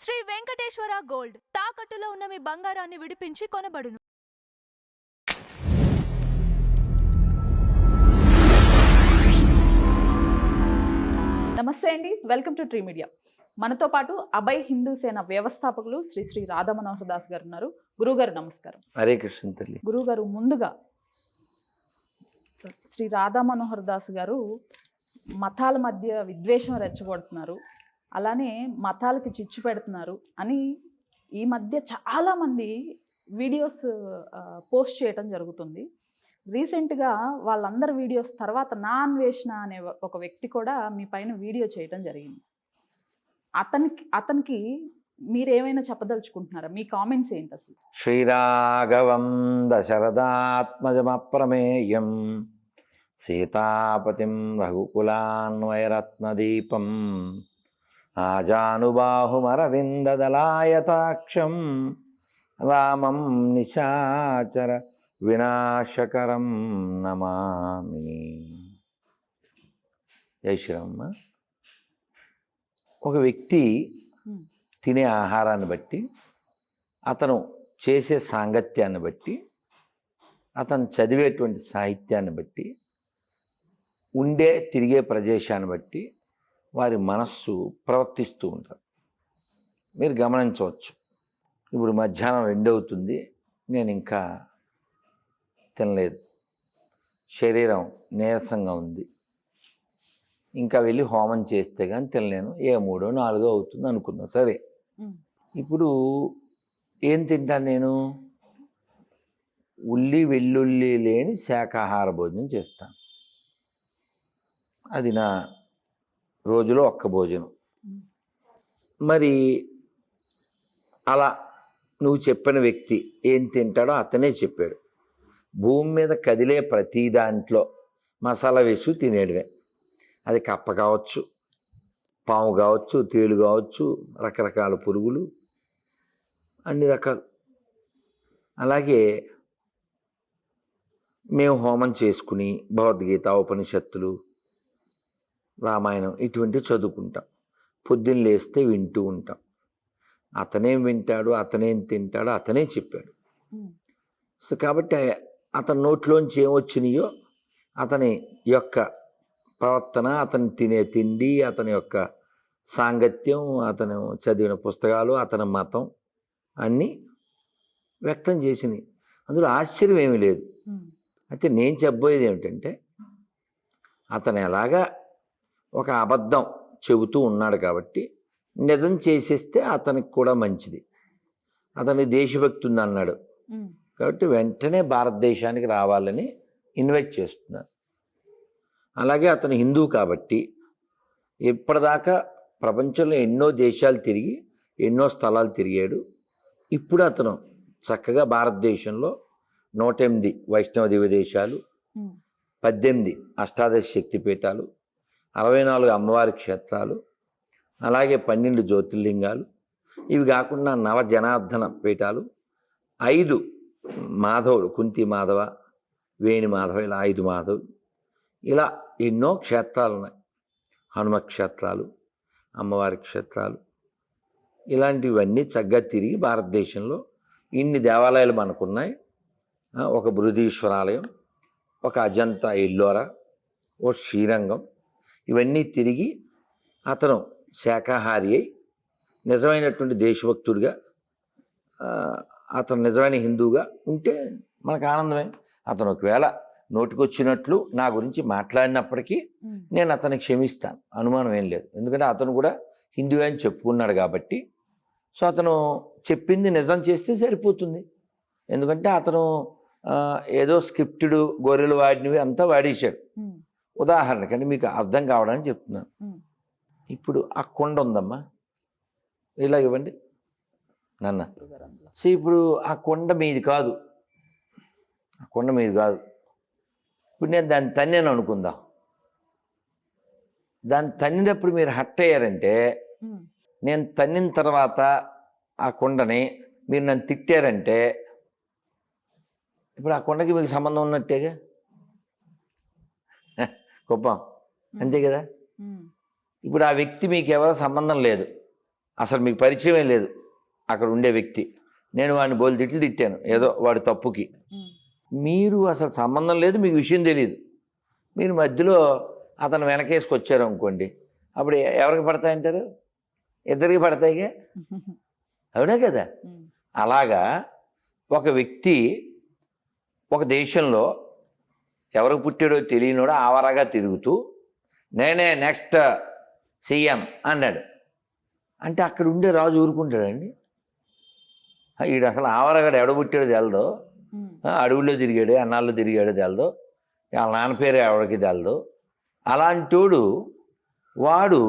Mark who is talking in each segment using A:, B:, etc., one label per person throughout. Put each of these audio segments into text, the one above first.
A: Shri Venkateswara gold తాకట్టులో ఉన్న మీ బంగారాన్ని విడిపించి కొనబడును.
B: నమస్తే అండి, వెల్కమ్ టు ట్రీ మీడియా. మనతో పాటు అభయ్ హిందూ సేన వ్యవస్థాపకులు శ్రీ శ్రీ రాధా మనోహర్ దాస్ గారు ఉన్నారు. గురుగారు నమస్కారం.
C: హరే కృష్ణ తల్లి.
B: గురుగారు, ముందుగా శ్రీ రాధా మనోహర్ దాస్ గారు మతాల మధ్య విద్వేషం రెచ్చగొడుతున్నారు, అలానే మతాలకి చిచ్చు పెడుతున్నారు అని ఈ మధ్య చాలామంది వీడియోస్ పోస్ట్ చేయడం జరుగుతుంది. రీసెంట్గా వాళ్ళందరి వీడియోస్ తర్వాత నా అన్వేషణ అనే ఒక వ్యక్తి కూడా మీ పైన వీడియో చేయడం జరిగింది. అతనికి మీరేమైనా చెప్పదలుచుకుంటున్నారా? మీ కామెంట్స్ ఏంటి అసలు?
C: శ్రీరాఘవం దశరథాత్మజమప్రమేయం సీతాపతిం రఘుకులాన్వయరత్నదీపం ఆజానుబాహుమరవిందదలాయతాక్షం రామం నిశాచర వినాశకరం నమామి. జై శ్రీరామ. ఒక వ్యక్తి తినే ఆహారాన్ని బట్టి, అతను చేసే సాంగత్యాన్ని బట్టి, అతను చదివేటువంటి సాహిత్యాన్ని బట్టి, తిరిగే ప్రదేశాన్ని బట్టి వారి మనస్సు ప్రవర్తిస్తూ ఉంటారు. మీరు గమనించవచ్చు. ఇప్పుడు మధ్యాహ్నం 2 అవుతుంది, నేను ఇంకా తినలేదు, శరీరం నీరసంగా ఉంది, ఇంకా వెళ్ళి హోమం చేస్తే కానీ తినలేను, 3, 4 అవుతుంది అనుకున్నా. సరే, ఇప్పుడు ఏం తింటాను నేను? ఉల్లి వెల్లుల్లి లేని శాకాహార భోజనం చేస్తాను. అది నా రోజులో ఒక్క భోజనం. మరి అలా నువ్వు చెప్పిన వ్యక్తి ఏం తింటాడో అతనే చెప్పాడు. భూమి మీద కదిలే ప్రతి దాంట్లో మసాలా వేసి తినేయడమే. అది కప్ప కావచ్చు, పాము కావచ్చు, తేలు కావచ్చు, రకరకాల పురుగులు, అన్ని రకాలు. అలాగే మేము హోమం చేసుకుని భగవద్గీత, ఉపనిషత్తులు, రామాయణం ఇటువంటివి చదువుకుంటాం. పొద్దున్న లేస్తే వింటూ ఉంటాం. అతనేం వింటాడు, అతనేం తింటాడో అతనే చెప్పాడు. సో కాబట్టి అతని నోట్లోంచి ఏమొచ్చినాయో, అతని యొక్క ప్రవర్తన, అతను తినే తిండి, అతని యొక్క సాంగత్యం, అతను చదివిన పుస్తకాలు, అతని మతం అన్నీ వ్యక్తం చేసినాయి. అందులో ఆశ్చర్యం ఏమీ లేదు. అయితే నేను చెప్పబోయేది ఏమిటంటే, అతను ఎలాగా ఒక అబద్ధం చెబుతూ ఉన్నాడు కాబట్టి నిజం చేసేస్తే అతనికి కూడా మంచిది. అతని దేశభక్తి ఉంది అన్నాడు కాబట్టి వెంటనే భారతదేశానికి రావాలని ఇన్వైట్ చేస్తున్నారు. అలాగే అతను హిందూ కాబట్టి ఇప్పటిదాకా ప్రపంచంలో ఎన్నో దేశాలు తిరిగి ఎన్నో స్థలాలు తిరిగాడు. ఇప్పుడు అతను చక్కగా భారతదేశంలో 108 వైష్ణవ దివ్య దేశాలు, 18 అష్టాదశ శక్తిపీఠాలు, 64 అమ్మవారి క్షేత్రాలు, అలాగే 12 జ్యోతిర్లింగాలు, ఇవి కాకుండా 9 జనార్దన పీఠాలు, 5 మాధవులు, కుంతి మాధవ, వేణి మాధవ, ఇలా 5 మాధవులు, ఇలా ఎన్నో క్షేత్రాలు ఉన్నాయి. హనుమ క్షేత్రాలు, అమ్మవారి క్షేత్రాలు, ఇలాంటివన్నీ చక్కగా తిరిగి భారతదేశంలో ఇన్ని దేవాలయాలు మనకున్నాయి. ఒక బృహదీశ్వరాలయం, ఒక అజంతా ఎల్లోరా, ఓ శ్రీరంగం, ఇవన్నీ తిరిగి అతను శాకాహారి అయి నిజమైనటువంటి దేశభక్తుడిగా, అతను నిజమైన హిందువుగా ఉంటే మనకు ఆనందమే. అతను ఒకవేళ నోటికొచ్చినట్లు నా గురించి మాట్లాడినప్పటికీ నేను అతనికి క్షమిస్తాను, అనుమానం ఏం లేదు. ఎందుకంటే అతను కూడా హిందువే అని చెప్పుకున్నాడు కాబట్టి. సో అతను చెప్పింది నిజం చేస్తే సరిపోతుంది. ఎందుకంటే అతను ఏదో స్క్రిప్టెడ్ గొర్రెలు వాడినవి అంతా వాడేశాడు. ఉదాహరణకంటే మీకు అర్థం కావడానికి చెప్తున్నాను. ఇప్పుడు ఆ కొండ ఉందమ్మా, ఇలా ఇవ్వండి నాన్న. సో ఇప్పుడు ఆ కొండ మీది కాదు, ఆ కొండ మీది కాదు. ఇప్పుడు నేను దాన్ని తన్నాను అనుకుందాం. దాన్ని తన్నినప్పుడు మీరు హర్ట్ అయ్యారంటే, నేను తన్నిన తర్వాత ఆ కొండని మీరు నన్ను తిట్టారంటే, ఇప్పుడు ఆ కొండకి మీకు సంబంధం ఉన్నట్టేగా, గొప్ప అంతే కదా. ఇప్పుడు ఆ వ్యక్తి మీకు ఎవరో సంబంధం లేదు, అసలు మీకు పరిచయమే లేదు అక్కడ ఉండే వ్యక్తి. నేను వాడిని బోలు తిట్లు తిట్టాను ఏదో వాడి తప్పుకి. మీరు అసలు సంబంధం లేదు, మీకు విషయం తెలియదు. మీరు మధ్యలో అతను వెనకేసుకొచ్చారు అనుకోండి, అప్పుడు ఎవరికి పడతాయంటారు? ఇద్దరికి పడతాయిగా, అవునా కదా? అలాగా ఒక వ్యక్తి ఒక దేశంలో ఎవరికి పుట్టాడో తెలియనోడు ఆవరాగా తిరుగుతూ నేనే నెక్స్ట్ సీఎం అన్నాడు అంటే అక్కడ ఉండే రాజు ఊరుకుంటాడండి? ఈడు అసలు ఆవరగాడు ఎవడ పుట్టాడో తెలదో, అడవుల్లో తిరిగాడు, అన్నాల్లో తిరిగాడో తెలదో, వాళ్ళ నాన్న పేరు ఎవడికి తెలదు. అలాంటోడు వాడు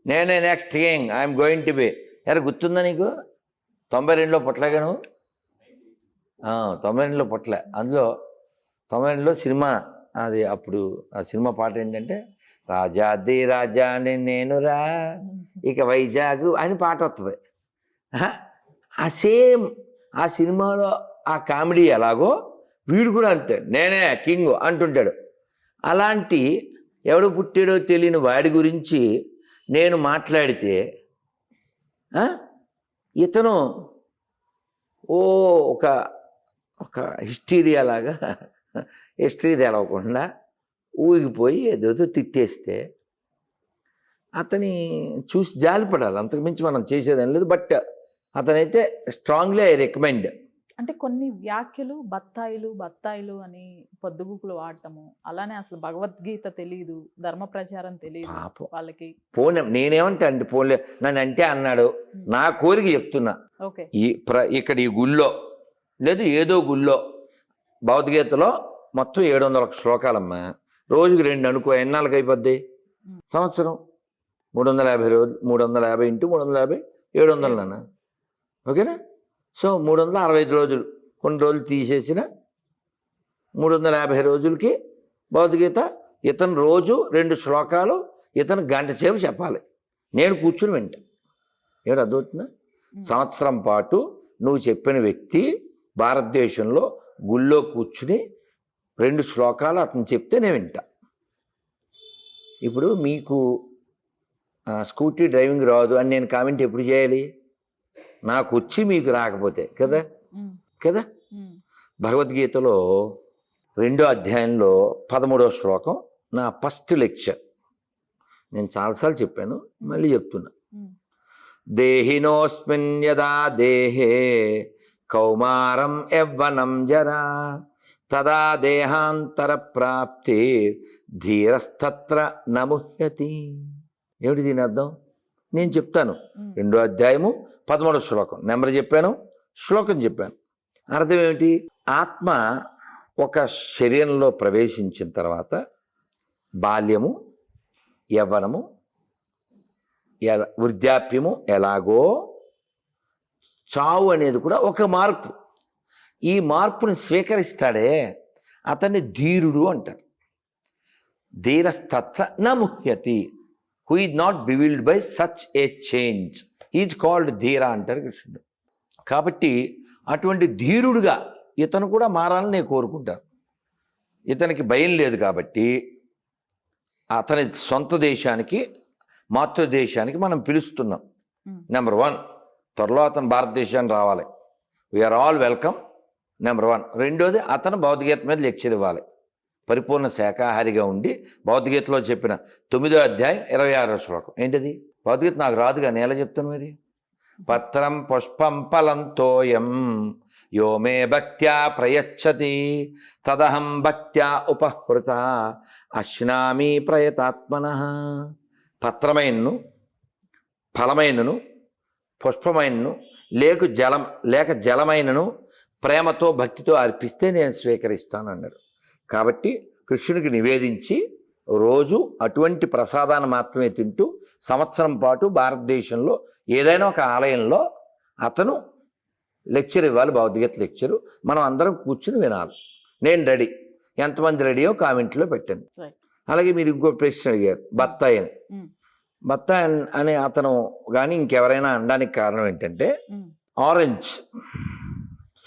C: నేనే next king I'm going to be. ఎరా గుర్తుందా నీకు? 92లో పుట్టలేగాను, 92లో పుట్టలే. అందులో 92లో సినిమా అది. అప్పుడు ఆ సినిమా పాట ఏంటంటే రాజాది రాజాని నేనురా ఇక వైజాగ్ అని పాట వస్తుంది. ఆ సేమ్ ఆ సినిమాలో ఆ కామెడీ ఎలాగో వీడు కూడా అంతే, నేనే కింగ్ అంటుంటాడు. అలాంటి ఎవడు పుట్టాడో తెలియని వాడి గురించి నేను మాట్లాడితే ఇతను ఒక ఒక హిస్టీరియా లాగా హిస్టరీ తెలవకుండా ఊగిపోయి ఏదేదో తిట్టేస్తే అతని చూసి జాలిపడాలి, అంతకుమించి మనం చేసేదేం లేదు. బట్ అతనైతే స్ట్రాంగ్లీ ఐ రికమెండ్.
B: అంటే కొన్ని వ్యాఖ్యలు బత్తాయిలు అని పొద్దుగుకులు వాడటము, అలానే అసలు భగవద్గీత తెలియదు, ధర్మ ప్రచారం తెలియదు వాళ్ళకి.
C: పోనీ నేనేమంటా అండి, పోన్లే నన్ను అంటే అన్నాడు, నా కోరిక చెప్తున్నా.
B: ఓకే,
C: ఇక్కడ ఈ గుళ్ళో లేదు ఏదో గుళ్ళో భగవద్గీతలో మొత్తం 700 శ్లోకాలమ్మా. రోజుకి 2 అనుకో, ఎన్నాళ్ళకి అయిపోద్ది? సంవత్సరం 350 రోజులు, 350 × 350 700 నాన్న. ఓకేనా? సో 365 రోజులు, కొన్ని రోజులు తీసేసిన 350 రోజులకి భగవద్గీత ఇతను రోజు 2 శ్లోకాలు ఇతను గంట సేపు చెప్పాలి, నేను కూర్చుని వింటా. ఏడు అర్థమవుతుందా? సంవత్సరం పాటు నువ్వు చెప్పిన వ్యక్తి భారతదేశంలో గుళ్ళో కూర్చుని 2 శ్లోకాలు అతను చెప్తే నేను వింటా. ఇప్పుడు మీకు స్కూటీ డ్రైవింగ్ రాదు అని నేను కామెంట్ ఎప్పుడు చేయాలి? నాకు వచ్చి మీకు రాకపోతే కదా. కదా, భగవద్గీతలో 2వ అధ్యాయంలో 13వ శ్లోకం నా ఫస్ట్ లెక్చర్. నేను చాలాసార్లు చెప్పాను, మళ్ళీ చెప్తున్నా. దేహినోస్మిన్ యదా దేహే కౌమారం యవ్వనం జరా తదా దేహాంతర ప్రాప్తి ధీరస్తత్ర నముహ్యతి. ఏమిటి దీని అర్థం? నేను చెప్తాను. 2వ అధ్యాయము 13వ శ్లోకం, నెంబర్ చెప్పాను, శ్లోకం చెప్పాను. అర్థం ఏమిటి? ఆత్మ ఒక శరీరంలో ప్రవేశించిన తర్వాత బాల్యము, యవ్వనము, వృద్ధాప్యము ఎలాగో చావు అనేది కూడా ఒక మార్పు. ఈ మార్పుని స్వీకరిస్తాడే అతన్ని ధీరుడు అంటారు. ధీరస్తత్ర నముహ్యతి, who is not bewildered by such a change is called ధీర అంటారు కృష్ణుడు. కాబట్టి అటువంటి ధీరుడుగా ఇతను కూడా మారాలని నేను కోరుకుంటాను. ఇతనికి భయం లేదు కాబట్టి అతని సొంత దేశానికి, మాతృదేశానికి మనం పిలుస్తున్నాం. నెంబర్ 1, త్వరలో అతను భారతదేశానికి రావాలి, వీఆర్ ఆల్ వెల్కమ్. నెంబర్ 1. రెండోది, అతను భగవద్గీత మీద లెక్చర్ ఇవ్వాలి. పరిపూర్ణ శాకాహారిగా ఉండి భగవద్గీతలో చెప్పిన 9వ అధ్యాయం 26వ శ్లోకం ఏంటిది? భగవద్గీత నాకు రాదు కానీ ఎలా చెప్తాను మరి? పత్రం పుష్పం ఫలం తోయం యో మే భక్త్యా ప్రయచ్చతి తదహం భక్త్యా ఉపహృత అశ్నామి ప్రయతాత్మనః. పత్రమైనను, ఫలమైనను, పుష్పమైనను, లేక జలమైనను ప్రేమతో భక్తితో అర్పిస్తే నేను స్వీకరిస్తాను అన్నాడు. కాబట్టి కృష్ణునికి నివేదించి రోజు అటువంటి ప్రసాదాన్ని మాత్రమే తింటూ సంవత్సరం పాటు భారతదేశంలో ఏదైనా ఒక ఆలయంలో అతను లెక్చర్ ఇవ్వాలి, భగవద్గీత లెక్చరు. మనం అందరం కూర్చుని వినాలి. నేను రెడీ. ఎంతమంది రెడీయో కామెంట్లో పెట్టండి. అలాగే మీరు ఇంకో ప్రశ్న అడిగారు, బత్తాయి అని. బత్తాయి అని అతను కానీ ఇంకెవరైనా అనడానికి కారణం ఏంటంటే, ఆరెంజ్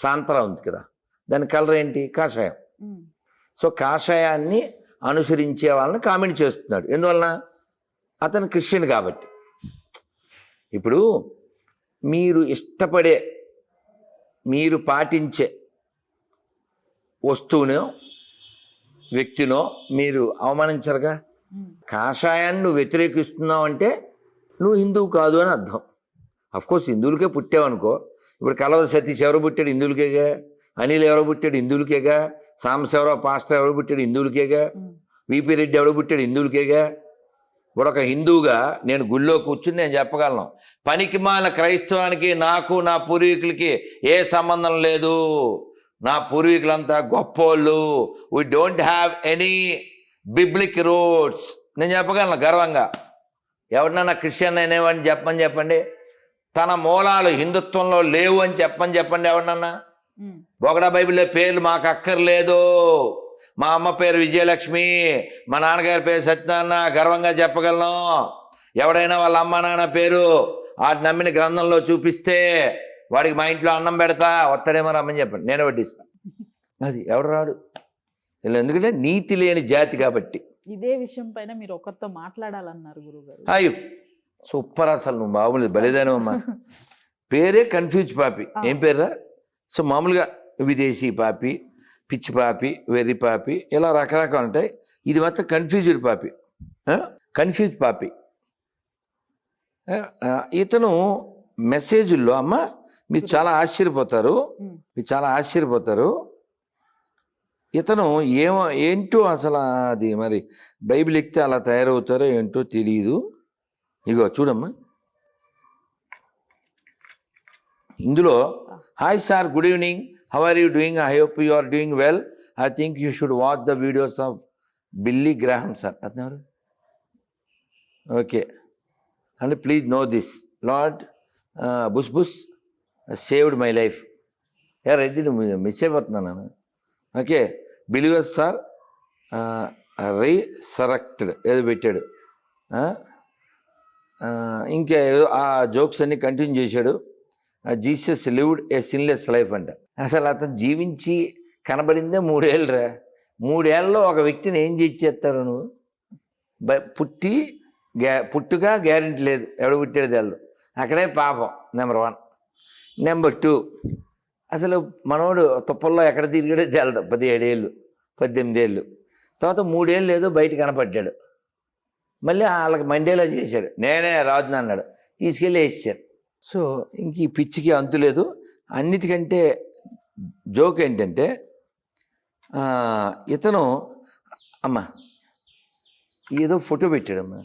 C: సాంతరా ఉంది కదా, దాని కలర్ ఏంటి? కాషాయం. సో కాషాయాన్ని అనుసరించే వాళ్ళని కామెంట్ చేస్తున్నాడు. ఎందువలన? అతను క్రిస్టియన్ కాబట్టి. ఇప్పుడు మీరు ఇష్టపడే మీరు పాటించే వస్తువునో వ్యక్తినో మీరు అవమానించరుగా. కాషాయాన్ని నువ్వు వ్యతిరేకిస్తున్నావు అంటే నువ్వు హిందువు కాదు అని అర్థం. అఫ్కోర్స్ హిందువులకే పుట్టావనుకో, ఇప్పుడు కలవ సతీష్ ఎవరు పుట్టాడు హిందువులకేగా, అనిల్ ఎవరు పుట్టాడు హిందువులకేగా, సాంబశివరావు పాస్టర్ ఎవరు పుట్టాడు హిందువులకేగా, విపి రెడ్డి ఎవరు పుట్టాడు హిందువులకేగా. ఇప్పుడు ఒక హిందువుగా నేను గుళ్ళో కూర్చుని నేను చెప్పగలను, పనికిమాల క్రైస్తవానికి నాకు నా పూర్వీకులకి ఏ సంబంధం లేదు, నా పూర్వీకులంతా గొప్పోళ్ళు, we don't have any biblic roots నేను చెప్పగలను గర్వంగా. ఎవరినన్నా క్రిస్టియన్ అనేవాడిని చెప్పండి, తన మూలాలు హిందుత్వంలో లేవు అని చెప్పండి ఎవరినన్నా. బొగడా బైబిల్లో పేర్లు మాకు అక్కర్లేదు, మా అమ్మ పేరు విజయలక్ష్మి, మా నాన్నగారి పేరు సత్యనారాయణ గర్వంగా చెప్పగలను. ఎవడైనా వాళ్ళ అమ్మ నాన్న పేరు వాటి నమ్మిన గ్రంథంలో చూపిస్తే వాడికి మా ఇంట్లో అన్నం పెడతా, వస్తాడేమో రమ్మని చెప్పండి, నేనే వడ్డిస్తా. అది ఎవడు రాడు, ఎందుకంటే నీతి లేని జాతి కాబట్టి.
B: ఇదే విషయం పైన మీరు ఒకరితో మాట్లాడాలన్నారు గురుగారు.
C: అయ్యో సూపర్, అసలు నువ్వు మామూలు బలిదానమ్మా. పేరే కన్ఫ్యూజ్ పాపి. ఏం పేర్రా? సో మామూలుగా విదేశీ పాపి, పిచ్చి పాపి, వెర్రి పాపి, ఇలా రకరకాలు ఉంటాయి. ఇది మాత్రం కన్ఫ్యూజ్డ్ పాపి, కన్ఫ్యూజ్ పాపి. ఇతను మెసేజ్ల్లో అమ్మ మీరు చాలా ఆశ్చర్యపోతారు. ఇతను ఏంటో అసలు అది మరి బైబిల్ ఎక్కితే అలా తయారవుతారో ఏంటో తెలియదు. ఇగో చూడమ్మా, ఇందులో hi sir, good evening, how are you doing, I hope you are doing well, I think you should watch the videos of Billy Graham sir. అతను okay and please know this, lord Bush saved my life. Reddy నువ్వు miss అయిపోతున్నాను. Okay, believers are రీసరెక్టెడ్ ఏదో పెట్టాడు. ఇంకా ఆ jokes అన్ని continue చేశాడు. Jesus lived ఏ sinless life అంట. అసలు అతను జీవించి కనబడిందే 3 ఏళ్ళరా. 3 ఏళ్ళలో ఒక వ్యక్తిని ఏం చేస్తారు నువ్వు? పుట్టుగా గ్యారెంటీ లేదు, ఎవడు పుట్టాడు తెలదు, అక్కడే పాపం నెంబర్ 1. నెంబర్ 2, అసలు మనోడు తుప్పల్లో ఎక్కడ తిరిగాడో తెలదు. 17 ఏళ్ళు 18 ఏళ్ళు తర్వాత 3 ఏళ్ళు ఏదో బయట కనపడ్డాడు. మళ్ళీ వాళ్ళకి మండేలా చేశాడు, నేనే రాజుని అన్నాడు, తీసుకెళ్ళి వేసారు. సో ఇంక ఈ పిచ్చికి అంతు లేదు. అన్నిటికంటే జోక్ ఏంటంటే ఇతను అమ్మ ఏదో ఫోటో పెట్టాడమ్మా,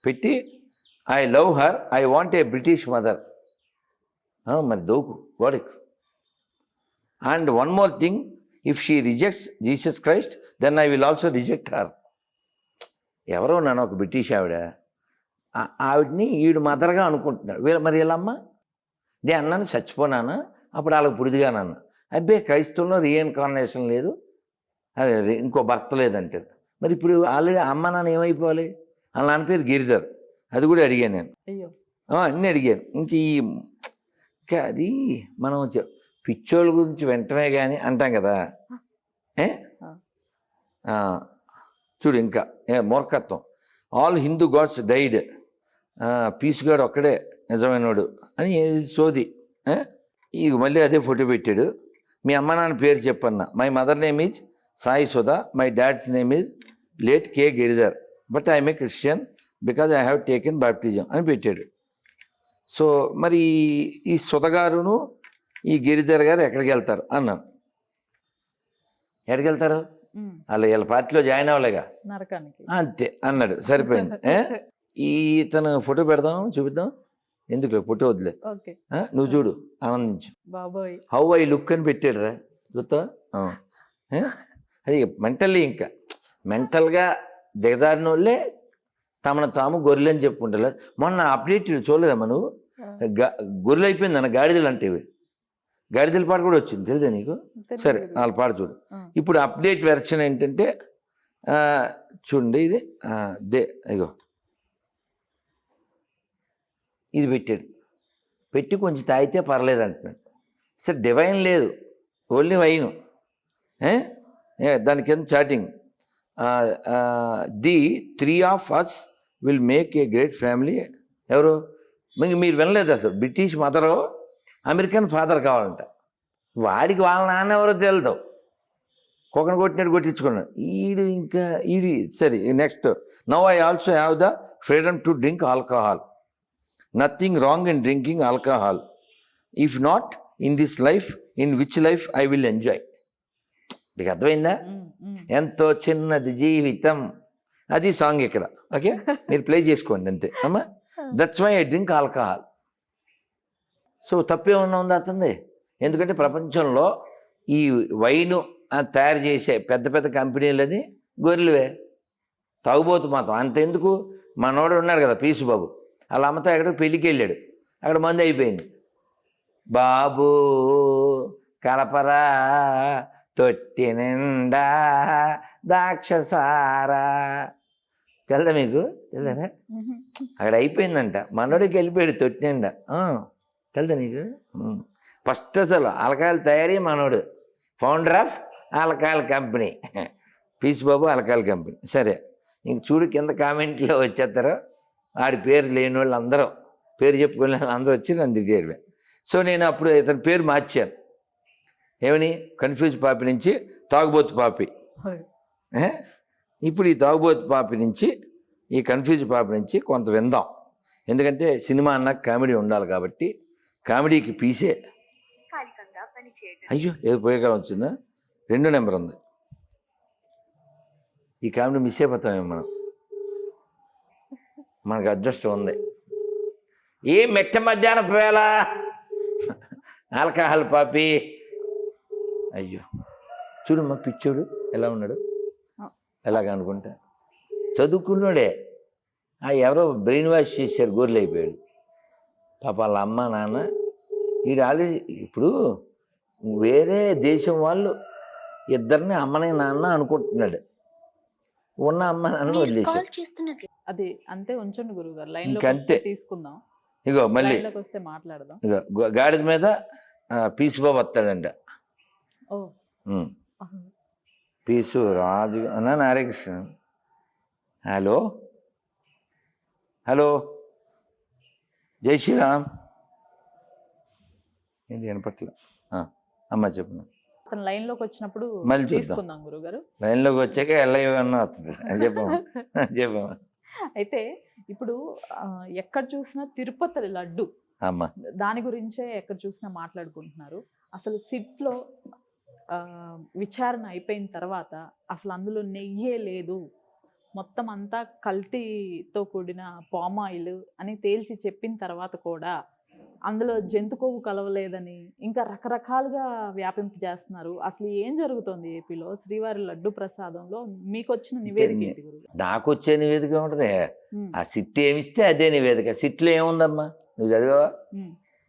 C: పెట్టి I love her, I want a British mother. మరి దోకు వాడికి. And one more thing, if she rejects Jesus Christ then I will also reject her. ఎవరో నన్ను ఒక బ్రిటిష్ ఆవిడని ఈవిడ మదర్గా అనుకుంటున్నాడు. మరి వీళ్ళమ్మ నేను అన్నాను చచ్చిపోనాను, అప్పుడు వాళ్ళకి పురిదిగానన్న. అబ్బే క్రైస్తవంలో రీఇన్కార్నేషన్ లేదు, అదే ఇంకో భర్త లేదంటాడు. మరి ఇప్పుడు ఆల్రెడీ అమ్మ నాన్న ఏమైపోవాలి? వాళ్ళ నాన్న పేరు గిరిధర్, అది కూడా అడిగాను నేను, అన్నీ అడిగాను. ఇంకా అది మనం పిచ్చోళ్ళ గురించి వెంటనే కానీ అంటాం కదా. చూడు ఇంకా మూర్ఖత్వం. All Hindu gods died, peace god ఒక్కడే నిజమైనవాడు అని సోది. ఇక మళ్ళీ అదే ఫోటో పెట్టాడు. మీ అమ్మ నాన్న పేరు చెప్పన్న. My mother name is Sai Sudha, my dad's name is late K Giridhar, but I'm a Christian because I have taken baptism అని పెట్టాడు. సో మరి ఈ సుధగారును ఈ గిరిధర్ గారు ఎక్కడికి వెళ్తారు అన్నాను. ఎక్కడికి వెళ్తారు? వీళ్ళ పార్టీలో జాయిన్ అవ్వలేగా, అంతే అన్నాడు. సరిపోయింది. ఇతను ఫోటో పెడదాం, చూపిద్దాం. ఎందుకు ఫోటో వదిలే, నువ్వు చూడు, ఆనందించు. హౌ ఐ లుక్ అని పెట్టాడు రా, చూస్తా. అది మెంటల్గా దిగజారిన వాళ్ళే తమను తాము గొర్రెలు అని చెప్పుకుంటారు. మొన్న అప్డేట్ చూడలేదమ్మా నువ్వు? గొర్రెలు అయిపోయింది అన్న, గాడిదలు అంటే గాడిదల పాట కూడా వచ్చింది, తెలియదా నీకు? సరే వాళ్ళ పాట చూడు. ఇప్పుడు అప్డేట్ వెర్షన్ ఏంటంటే చూడండి, ఇది ఇగో ఇది పెట్టాడు. పెట్టి కొంచెం తాగితే పర్లేదు అంటున్నాడు. సరే డివైన్ లేదు, ఓన్లీ వైను. దాని కింద chatting, the 3 of us will make a great family. ఎవరు? మీరు వినలేదు అసలు బ్రిటిష్ మదరు అమెరికన్ ఫాదర్ కావాలంట. వాడికి వాళ్ళ నాన్న ఎవరో తెలుదు, కొకను కొట్టినట్టు కొట్టించుకున్నాడు. ఈడు సరే. Next, now I also have the freedom to drink alcohol. Nothing wrong in drinking alcohol. If not in this life, in which life I will enjoy. మీకు అర్థమైందా? ఎంతో చిన్నది జీవితం, అది సాంగ్ ఇక్కడ. ఓకే, మీరు ప్లే చేసుకోండి అంతే అమ్మా. That's why I drink alcohol. So తప్పేమన్నా ఉందా అతనిది? ఎందుకంటే ప్రపంచంలో ఈ వైను తయారు చేసే పెద్ద పెద్ద కంపెనీలని గొర్రెలువే, తాగుబోతు మాత్రం. అంతెందుకు, మనోడు ఉన్నాడు కదా పీసుబాబు, వాళ్ళ అమ్మతో ఎక్కడికి పెళ్ళికి వెళ్ళాడు, అక్కడ మందు అయిపోయింది. బాబు కలపరా తొట్టి నిండా దాక్షసారా, తెలదా మీకు? తెలరా? అక్కడ అయిపోయిందంట, మనోడికి వెళ్ళిపోయాడు తొట్టి నిండా. తెలదా నీకు? ఫస్ట్ అసలు ఆల్కహాల్ తయారీ మనోడు, ఫౌండర్ ఆఫ్ ఆల్కహాల్ కంపెనీ, పీసుబాబు ఆల్కహాల్ కంపెనీ. సరే, ఇంక చూడు కింద కామెంట్లో వచ్చేస్తారు, ఆడి పేరు లేని వాళ్ళు అందరూ, పేరు చెప్పుకునే వాళ్ళు అందరూ వచ్చి నన్ను దిగేయడమే. సో నేను అప్పుడు ఇతని పేరు మార్చాను. ఏమని? కన్ఫ్యూజ్ పాపి నుంచి తాగుబోతు పాపి. ఇప్పుడు ఈ తాగుబోతు పాపి నుంచి, ఈ కన్ఫ్యూజ్ పాపి నుంచి కొంత విందాం. ఎందుకంటే సినిమా అన్న కామెడీ ఉండాలి కాబట్టి, కామెడీకి పీసే. అయ్యో, ఏదో పోయేకాలం వచ్చిందా? 2 నెంబర్ ఉంది. ఈ కామెడీ మిస్ అయిపోతామేమో మనం, మనకు అదృష్టం ఉంది. ఏ మెట్ట మధ్యాహ్నం వేళ ఆల్కహాల్ పాపి. అయ్యో చూడమ్మా, పిచ్చోడు ఎలా ఉన్నాడు, ఎలాగ అనుకుంటా. చదువుకున్నాడే, ఎవరో బ్రెయిన్ వాష్ చేశారు, గోర్లు అయిపోయాడు. పాప వాళ్ళ అమ్మ నాన్న, వీడు ఆల్రెడీ ఇప్పుడు వేరే దేశం వాళ్ళు ఇద్దరిని అమ్మని నాన్న అనుకుంటున్నాడు, ఉన్న అమ్మ నాన్న వదిలేశాడు.
B: అది అంతే, ఉంచండి గురుగారు, లైన్
C: ఇంకంతే
B: తీసుకుందాం.
C: ఇగో మళ్ళీ
B: వస్తే మాట్లాడదాం.
C: ఇగో గాడిద మీద పీసుబాబు వస్తాడంట. పీసు రాజు అన్నా, నారాయణకృష్ణ. హలో హలో, జై శ్రీరామ్. ఏంటి వినపట్ల? అమ్మ చెప్పు.
B: అతను లైన్లోకి వచ్చినప్పుడు
C: మళ్ళీ
B: తీసుకుందాం గురుగారు.
C: లైన్లోకి వచ్చాక ఎల్లయ్యన్నా వస్తుంది. చెప్పమ్మా చెప్పమ్మా.
B: అయితే ఇప్పుడు ఎక్కడ చూసినా తిరుపతి లడ్డు,
C: అమ్మా
B: దాని గురించే ఎక్కడ చూసినా మాట్లాడుకుంటున్నారు. అసలు సిట్లో విచారణ అయిపోయిన తర్వాత అసలు అందులో నెయ్యే లేదు, మొత్తం అంతా కల్తీతో కూడిన పామాయిల్ అని తేల్చి చెప్పిన తర్వాత కూడా అందులో జంతు కొవ్వు కలవలేదని ఇంకా రకరకాలుగా వ్యాపింపజేస్తున్నారు. అసలు ఏం జరుగుతుంది ఏపీలో? శ్రీవారి లడ్డు ప్రసాదంలో మీకు వచ్చిన నివేదిక ఏంటి గురుగారు?
C: నాకు వచ్చే నివేదిక ఉంటుంది, ఆ సిట్ ఏమిస్తే అదే నివేదిక. సిట్లో ఏముందమ్మా? నువ్వు చదివావా?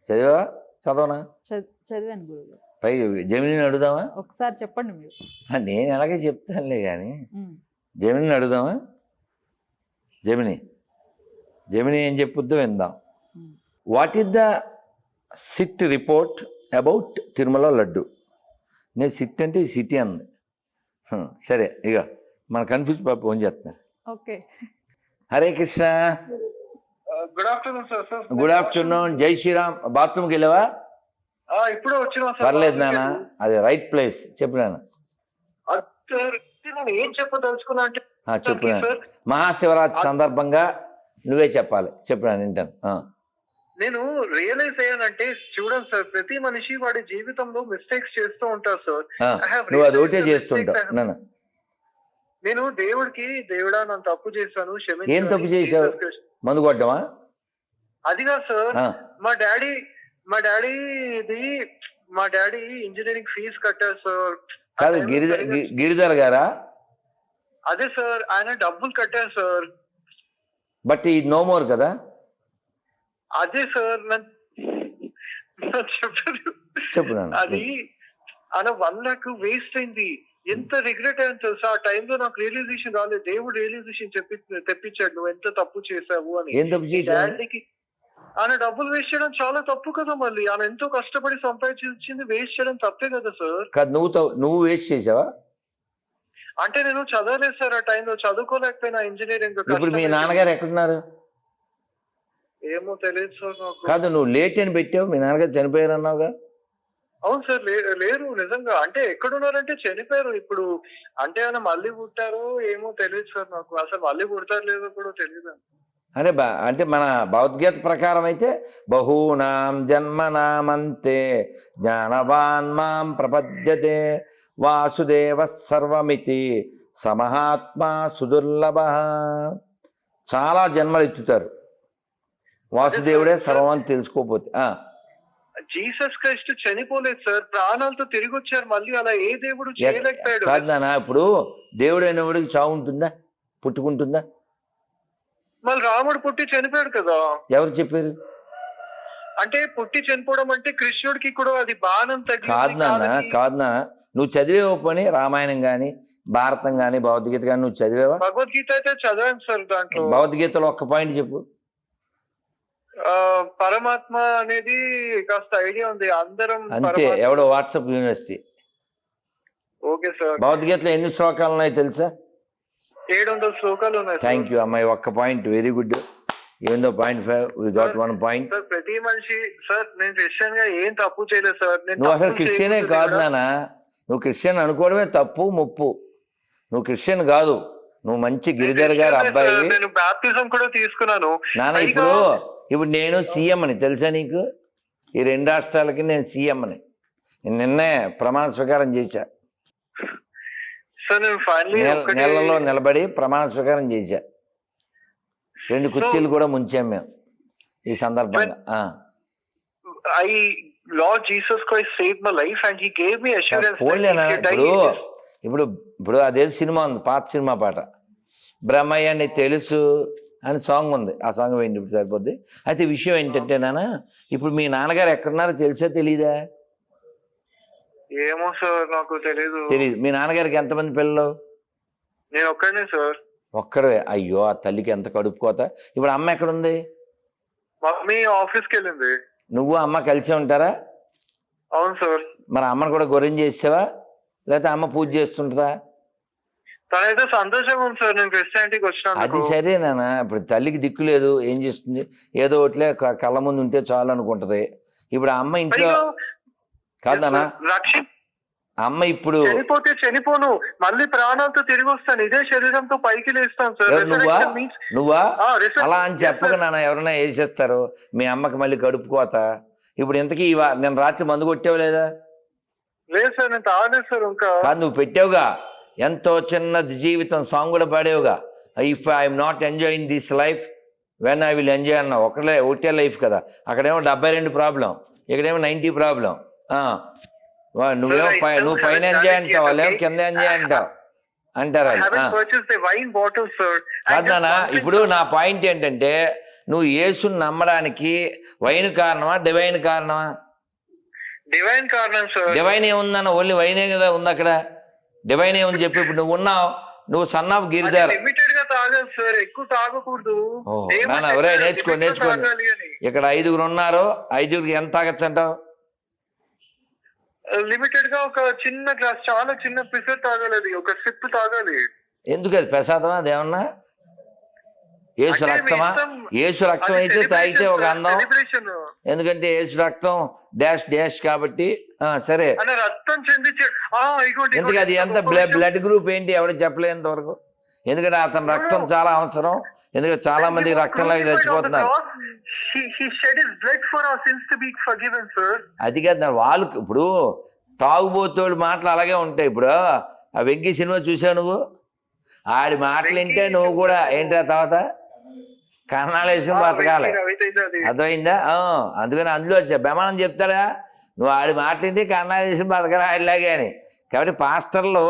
C: చదివావా? చదవనా?
B: చదివాను గురుగారు.
C: పై జమినిని అడుగుదామా?
B: ఒకసారి చెప్పండి మీరు.
C: నేను ఎలాగే చెప్తానులే కానీ, జమినిని అడుగుదామా? జమిని ఏం చెప్పుద్దో విందాం. What is the SIT report about Tirumala laddu? నేను సిట్ అంటే ఈ సిటీ అంది. సరే, ఇక మన కన్ఫ్యూజ్ పాప ఫోన్ చేస్తున్నారు.
B: Okay,
C: Hare Krishna.
D: Good afternoon sir.
C: Good afternoon. జై శ్రీరామ్. బాత్రూమ్కి వెళ్ళావా?
D: ఇప్పుడే వచ్చినా సార్.
C: పర్లేదు నాన్న, అది రైట్ ప్లేస్. చెప్పు నాన్న.
D: నేను ఏం చెప్పదలుచుకున్నా అంటే,
C: చెప్పు నాన్న. మహాశివరాత్రి సందర్భంగా నువ్వే చెప్పాలి. చెప్పు నాన్న, వింటాను.
D: నేను రియలైజ్ అయ్యానంటే, చూడండి సార్, ప్రతి మనిషి వాడి జీవితంలో మిస్టేక్స్ చేస్తూ ఉంటారు సార్.
C: నువ్వు అది ఒకటే చేస్తుంటావు నాన్న.
D: నేను దేవుడా నన్ను తప్పు చేశాను, క్షమించు.
C: ఏం తప్పు చేశావు? మందు కొట్టమా?
D: అది కాదు సార్. మా డాడీ ఇంజనీరింగ్ ఫీజు కట్టారు సార్.
C: కాదు, గిరిధర్ గారా?
D: అదే సార్, ఆయన డబ్బులు కట్టారు సార్.
C: బట్ ఈ నో మోర్ కదా?
D: అదే సార్,
C: చెప్పు.
D: అది ఆయన 1 lakh వేస్ట్ అయింది. ఎంత రిగ్రెట్ అయ్యాను తెలుసా? ఆ టైంలో నాకు రియలైజేషన్ రాలేదు. దేవుడు రియలైజేషన్ తెప్పించాడు, నువ్వు ఎంత తప్పు చేసావు అని.
C: ఏం తప్పు చేసావు?
D: డాడీకి ఆయన డబ్బులు వేస్ట్ చేయడం చాలా తప్పు కదా. మళ్ళీ ఆయన ఎంతో కష్టపడి సంపాదించింది వేస్ట్ చేయడం తప్పే కదా సార్.
C: నువ్వు వేస్ట్ చేసావా?
D: అంటే నేను చదవలేదు సార్ ఆ టైంలో, చదువుకోలేకపోయినా ఇంజనీరింగ్.
C: ఇప్పుడు మీ నాన్నగారు ఎక్కడున్నారు?
D: ఏమో తెలియదు సార్ నాకు.
C: కాదు, నువ్వు లేట్ అని పెట్టావు, మీ నాన్నగారు చనిపోయారు అన్నావుగా.
D: అవును సార్, లేరు నిజంగా. అంటే ఎక్కడున్నారంటే చనిపోయారు ఇప్పుడు. అంటే ఆయన మళ్ళీ పుట్టారు ఏమో తెలియదు సార్ నాకు. అసలు మళ్ళీ పుడతారు లేదో కూడా తెలియదు.
C: అంటే మన భగవద్గీత ప్రకారం అయితే బహూనాం జన్మనామంతే జ్ఞానవాన్ మాం ప్రపద్యతే వాసుదేవ సర్వమితి సమహాత్మా సుదుర్లభ. చాలా జన్మలు ఎత్తుతారు, వాసుదేవుడే సర్వం అని తెలుసుకోపోతే.
D: జీసస్ క్రైస్ట్ చనిపోలేదు సార్, ప్రాణాలతో తిరిగి వచ్చారు మళ్ళీ. అలా ఏ దేవుడు చేయలేకపోయాడు.
C: కాదు నాన్న, ఇప్పుడు దేవుడు అయినవాడికి చావు ఉంటుందా, పుట్టుకుంటుందా?
D: మళ్ళీ రాముడు పుట్టి చనిపోయాడు కదా.
C: ఎవరు చెప్పారు?
D: అంటే పుట్టి చనిపోవడం అంటే కృష్ణుడికి కూడా అది బాణం తగ్గి.
C: కాదు నాన్న, నువ్వు చదివేవో పని రామాయణం కానీ భారతం కానీ భగవద్గీత కానీ నువ్వు చదివేవా?
D: భగవద్గీత అయితే చదివాను సార్. దాంట్లో
C: భగవద్గీతలో ఒక్క పాయింట్ చెప్పు.
D: పరమాత్మ అనేది కాస్త ఐడియా ఉంది, అందరం
C: అంతే. ఎవడో వాట్సాప్ యూనివర్సిటీ.
D: Okay sir.
C: భగవద్గీతలో ఎన్ని శ్లోకాలు ఉన్నాయో తెలుసా?
D: 700 శ్లోకాలు ఉన్నాయి.
C: థ్యాంక్ యూ అమ్మాయి, ఒక్క point. Very good. even though 0.5 we got 1 point.
D: Sir ప్రతి మనిషి సార్, నేను క్రిస్టియన్ గా ఏం తప్పు చేయలేదు సార్.
C: నువ్వు అసలు క్రిస్టియనే కాదు నాన్న. నువ్వు క్రిస్టియన్ అనుకోవడమే తప్పు ముప్పు. నువ్వు క్రిస్టియన్ కాదు, నువ్వు మంచి గిరిధర్ గారి అబ్బాయి.
D: నేను బాప్టిజం కూడా తీసుకున్నాను
C: నాన్న. ఇప్పుడు నేను సీఎం అని తెలుసా నీకు? ఈ 2 రాష్ట్రాలకి నేను సీఎం అని నిన్నే ప్రమాణ స్వీకారం చేశా. నెలలో నిలబడి ప్రమాణ స్వీకారం చేశా. 2 కుర్చీలు కూడా ముంచాం మేము ఈ సందర్భంగా.
D: Lord Jesus Christ saved my life and he gave me assurance.
C: ఇప్పుడు అదే సినిమా ఉంది, పాత సినిమా పాట, బ్రహ్మయ్య అని తెలుసు అని సాంగ్ ఉంది. ఆ సాంగ్ వేయండి ఇప్పుడు సరిపోద్ది. అయితే విషయం ఏంటంటే నాన్న, ఇప్పుడు మీ నాన్నగారు ఎక్కడున్నారో తెలుసా తెలీదా?
D: ఏమో సార్, నాకు తెలీదు.
C: మీ నాన్నగారికి ఎంతమంది పిల్లలు?
D: నేను ఒక్కడే సార్.
C: ఒక్కడే? అయ్యో, ఆ తల్లికి ఎంత కడుపు కోత. ఇప్పుడు అమ్మ ఎక్కడుంది?
D: మమ్మీ ఆఫీస్కి వెళ్ళింది.
C: నువ్వు అమ్మ కలిసే ఉంటారా?
D: అవును సార్.
C: మరి అమ్మను కూడా గొర్రెం చేసావా, లేకపోతే అమ్మ పూజ చేస్తుంటుందా?
D: తనైతే సంతోషంగా ఉంది సార్ నేను క్రిస్టియానిటీకి వచ్చిన.
C: అది సరేనా? ఇప్పుడు తల్లికి దిక్కు లేదు, ఏం చేస్తుంది? ఏదో ఒకటిలే కళ్ళ ముందు ఉంటే చాలు అనుకుంటది. ఇప్పుడు అమ్మ ఇంట్లో కాదనా? అమ్మ ఇప్పుడు
D: చనిపోతే చనిపోను, మళ్ళీ ప్రాణాలతో తిరిగి వస్తాను, ఇదే శరీరంతో పైకి లేస్తాను సార్.
C: నువ్వా అలా అని చెప్పక నాన్న, ఎవరైనా వేసేస్తారు. మీ అమ్మకి మళ్ళీ కడుపుకోత. ఇప్పుడు ఇంతకీ నేను రాత్రి మందు కొట్టావు లేదా?
D: లేదు సార్, నేను తాగలేదు సార్. ఇంకా
C: కాదు, నువ్వు పెట్టావుగా ఎంతో చిన్నది జీవితం సాంగ్ కూడా పాడేవుగా. If I'm not enjoying this life when I will enjoy అన్నా. ఒకటే లైఫ్ కదా. అక్కడేమో 72 ప్రాబ్లం, ఇక్కడేమో 90 ప్రాబ్లం. నువ్వు పైన ఎంజాయ్ అంటావు, వాళ్ళేమో కింద ఎంజాయ్ అంటావు అంటారు. కాదనా, ఇప్పుడు నా పాయింట్ ఏంటంటే, నువ్వు యేసుని నమ్మడానికి వైన్ కారణమా డివైన్ కారణమా?
D: డివైన్ కారణం సార్.
C: డివైన్ ఏముందన్న? ఓన్లీ వైనే కదా ఉంది అక్కడ. డివైన్ ఏముంది చెప్పి. ఇప్పుడు నువ్వు ఉన్నావు, నువ్వు సన్ ఆఫ్ గిరిధర్.
D: లిమిటెడ్ గా తాగాలి సార్, ఎక్కువ తాగకూడదు.
C: ఎవరే నేర్చుకోండి. ఇక్కడ 5 ఉన్నారు, 5కి ఎంత తాగొచ్చు అంటావు?
D: లిమిటెడ్ గా ఒక చిన్న గ్లాస్, చాలా చిన్న పిసర్ తాగాలి, ఒక సిప్ తాగాలి.
C: ఎందుకు? అది ప్రసాదమా? అదేమన్నా యేసు రక్తమా? యేసు రక్తం అయితే తాగితే ఒక అందం. ఎందుకంటే యేసు రక్తం డాష్ డాష్ కాబట్టి. సరే, ఎందుకు? అది ఎంత బ్లడ్ గ్రూప్ ఏంటి ఎవరు చెప్పలేంత వరకు. ఎందుకంటే అతని రక్తం చాలా అవసరం. ఎందుకంటే చాలా మంది రక్తం లాగా చచ్చిపోతున్నారు. అది కాదు వాళ్ళకి. ఇప్పుడు తాగుబోతోడు మాటలు అలాగే ఉంటాయి. ఇప్పుడు ఆ వెంకీ సినిమా చూసావు నువ్వు? ఆడి మాటలు వింటే నువ్వు కూడా ఏంటా తర్వాత కర్ణాలు వేసుకుని బతకాలి. అర్థమైందా? అందుకని అందులో బెమానం చెప్తారా, నువ్వు ఆడి మాటలు వింటే కర్ణాలు వేసుకుని బతకాలి ఆడిలాగే అని. కాబట్టి పాస్టర్లు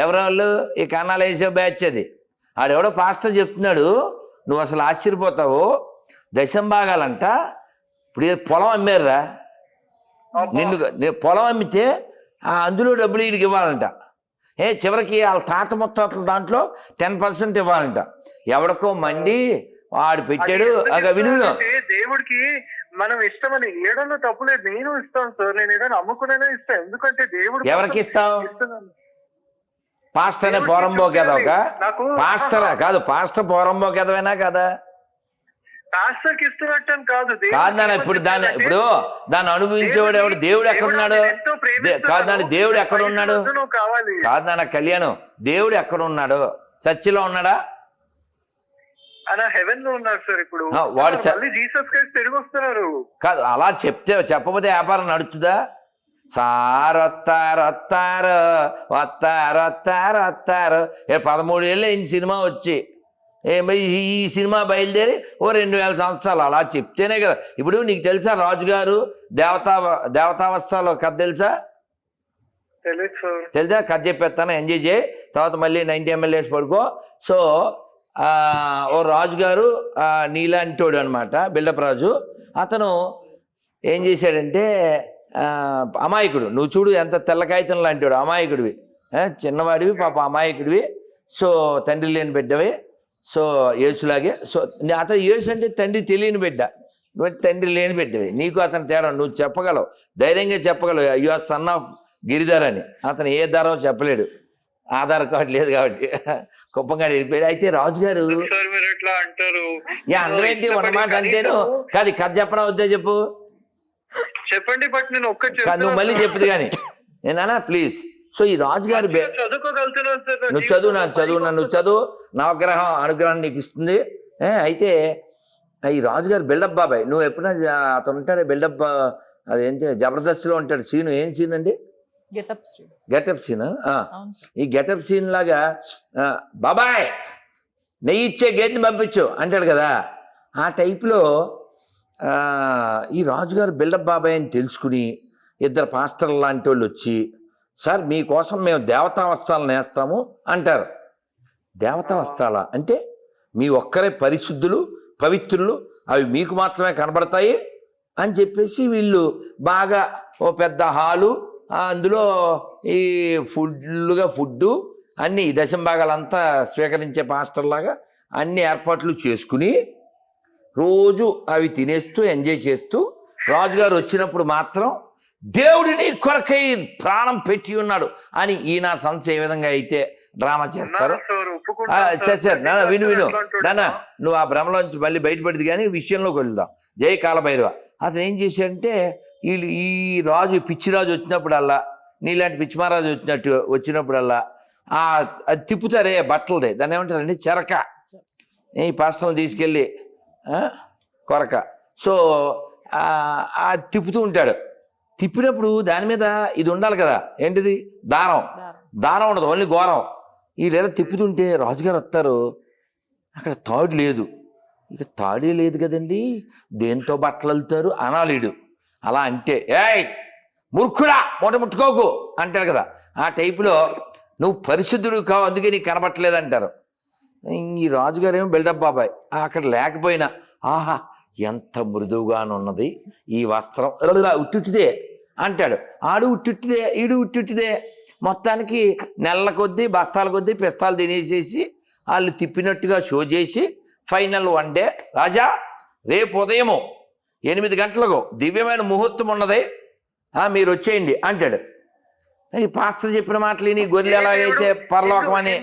C: ఎవరెవరు ఈ కర్ణాలు వేసే బ్యాచ్ అది. ఆడెవడో పాస్టర్ చెప్తున్నాడు, నువ్వు అసలు ఆశ్చర్యపోతావు. దశంభాగాలంట. ఇప్పుడు పొలం అమ్మారురా, నిన్ను పొలం అమ్మితే అందులో డబ్బులు వీడికి ఇవ్వాలంట. చివరికి వాళ్ళ తాత మొత్తం దాంట్లో 10% ఇవ్వాలంట. ఎవడికో మండి వాడు పెట్టాడు. విలువ
D: దేవుడికి మనం ఇష్టమని ఏడన్నా తప్పులేదు. నేను ఇస్తాను సార్, నేను ఏదైనా అమ్ముకునేనా ఇస్తాను. ఎందుకంటే దేవుడు
C: ఎవరికి ఇస్తావు? పాస్టర్ అనే పోరంబో కదా. ఒక పాస్టర్ కాదు, పాస్టర్ పోరంబో కదవేనా కదా.
D: పాస్టర్ కి ఇస్తున్నట్టు అని కాదు.
C: కాదు నాన్న, ఇప్పుడు దాన్ని అనుభవించేవాడు ఎవడు? దేవుడు ఎక్కడున్నాడు? కాదు నాన్న, దేవుడు ఎక్కడ ఉన్నాడు?
D: కావాలి
C: కాదు నాన్న కళ్యాణం, దేవుడు ఎక్కడ ఉన్నాడు? చర్చిలో ఉన్నాడా?
D: అలా హెవెన్ లో ఉన్నారు సార్. ఇప్పుడు
C: వాడు
D: జీసస్ క్రైస్ట్ తిరిగి వస్తున్నారు.
C: కాదు, అలా చెప్పకపోతే వ్యాపారం నడుస్తుందా? సార్ వస్తారు 13 ఏళ్ళు అయింది సినిమా వచ్చి. ఈ సినిమా బయలుదేరి 2000 సంవత్సరాలు. అలా చెప్తేనే కదా. ఇప్పుడు నీకు తెలుసా రాజుగారు దేవతావస్థలో కథ తెలుసా? తెలుసా? కథ చెప్పేస్తాను, ఎంజాయ్ చేయి. తర్వాత మళ్ళీ 90 ml పడుకో. సో ఓ రాజుగారు నీలాంటోడు అనమాట, బిల్డప్ రాజు. అతను ఏం చేశాడంటే అమాయకుడు. నువ్వు చూడు ఎంత తెల్ల కాగితం లాంటివాడు, అమాయకుడివి, చిన్నవాడివి, పాప అమాయకుడివి. సో తండ్రి లేని బిడ్డవి. సో యేసులాగే. సో అతను యేసు అంటే తండ్రి తెలియని బిడ్డ, తండ్రి లేని బిడ్డవి. నీకు అతను తేడా నువ్వు చెప్పగలవు, ధైర్యంగా చెప్పగలవు, you are son of Giridhar అని. అతను ఏ ధరో చెప్పలేడు, ఆధార్ కార్డు లేదు కాబట్టి కుప్పంగా వెళ్ళిపోయాడు. అయితే రాజుగారు అందరేంటి ఉన్నమాట అంటేను కాదు, కథ చెప్పడం వద్దా చెప్పు?
D: చెప్పండి, బట్ నేను
C: నువ్వు మళ్ళీ చెప్పుది కానీ నేనా ప్లీజ్. సో ఈ రాజుగారు నువ్వు చదువు, నవగ్రహం అనుగ్రహం నీకు ఇస్తుంది. అయితే ఈ రాజుగారు బిల్డప్ బాబాయ్. నువ్వు ఎప్పుడైనా అతను ఉంటాడు బిల్డప్, అదేంటి జబర్దస్త్లో ఉంటాడు సీను. ఏం సీన్ అండి? Getup scene. ఈ గెటప్ సీన్ లాగా బాబాయ్ నెయ్యి ఇచ్చే గేదెని పంపించు అంటాడు కదా, ఆ టైప్లో ఈ రాజుగారు బిల్డప్ బాబాయ్ అని తెలుసుకుని 2 పాస్టర్లు లాంటి వాళ్ళు వచ్చి, సార్ మీకోసం మేము దేవతా వస్త్రాలను వేస్తాము అంటారు. దేవతా వస్త్రాల అంటే మీ ఒక్కరే పరిశుద్ధులు, పవిత్రులు, అవి మీకు మాత్రమే కనబడతాయి అని చెప్పేసి వీళ్ళు బాగా ఓ పెద్ద హాలు, అందులో ఈ ఫుడ్డు అన్నీ దశంభాగాలంతా స్వీకరించే పాస్టర్లాగా అన్ని ఏర్పాట్లు చేసుకుని రోజు అవి తినేస్తూ ఎంజాయ్ చేస్తూ, రాజుగారు వచ్చినప్పుడు మాత్రం దేవుడిని కొరకై ప్రాణం పెట్టి ఉన్నాడు అని ఈయన సన్స్ ఏ విధంగా అయితే డ్రామా చేస్తారు. సార్ విను నాన్న, నువ్వు ఆ భ్రమలోంచి మళ్ళీ బయటపడింది కానీ విషయంలోకి వెళ్దాం. జై కాలభైరవ. అతను ఏం చేశాడంటే ఈ రాజు పిచ్చిరాజు వచ్చినప్పుడల్లా, నీలాంటి పిచ్చిమారాజు వచ్చినప్పుడల్లా అది తిప్పుతారే బట్టలదే, దాన్ని ఏమంటారండి? చెరక. ఈ పాస్టర్లు తీసుకెళ్ళి కొరక. సో తిప్పుతూ ఉంటాడు. తిప్పినప్పుడు దాని మీద ఇది ఉండాలి కదా, ఏంటిది? దారం ఉండదు, ఓన్లీ ఘోరం. వీళ్ళేదో తిప్పుతుంటే రాజుగారు వస్తారు, అక్కడ తాడు లేదు. ఇక తాడే లేదు కదండి, దేంతో బట్టలు వెళ్తారు అనాలీడు. అలా అంటే ఏయ్ మూర్ఖుడా ముట్టుకోకు అంటాడు కదా, ఆ టైపులో నువ్వు పరిశుద్ధుడు కావు అందుకే నీకు కనబట్టలేదు అంటారు. ఈ రాజుగారు ఏమో బిల్డప్ బాబాయ్, అక్కడ లేకపోయినా ఆహా ఎంత మృదువుగానున్నది ఈ వస్త్రం, ఉట్టుటిదే అంటాడు. ఆడు ఉట్టుటిదే, ఈడు ఉట్టుటిదే. మొత్తానికి నెలల కొద్దీ బస్తాల కొద్దీ పిస్తాలు తినేసేసి వాళ్ళు తిప్పినట్టుగా షో చేసి ఫైనల్ వన్ డే, రాజా రేపు ఉదయము 8 గంటలకు దివ్యమైన ముహూర్తం ఉన్నది, మీరు వచ్చేయండి అంటాడు. ఈ పాస్టర్ చెప్పిన మాటలు నీ గొర్రెలు ఎలాగైతే పరలోకం అని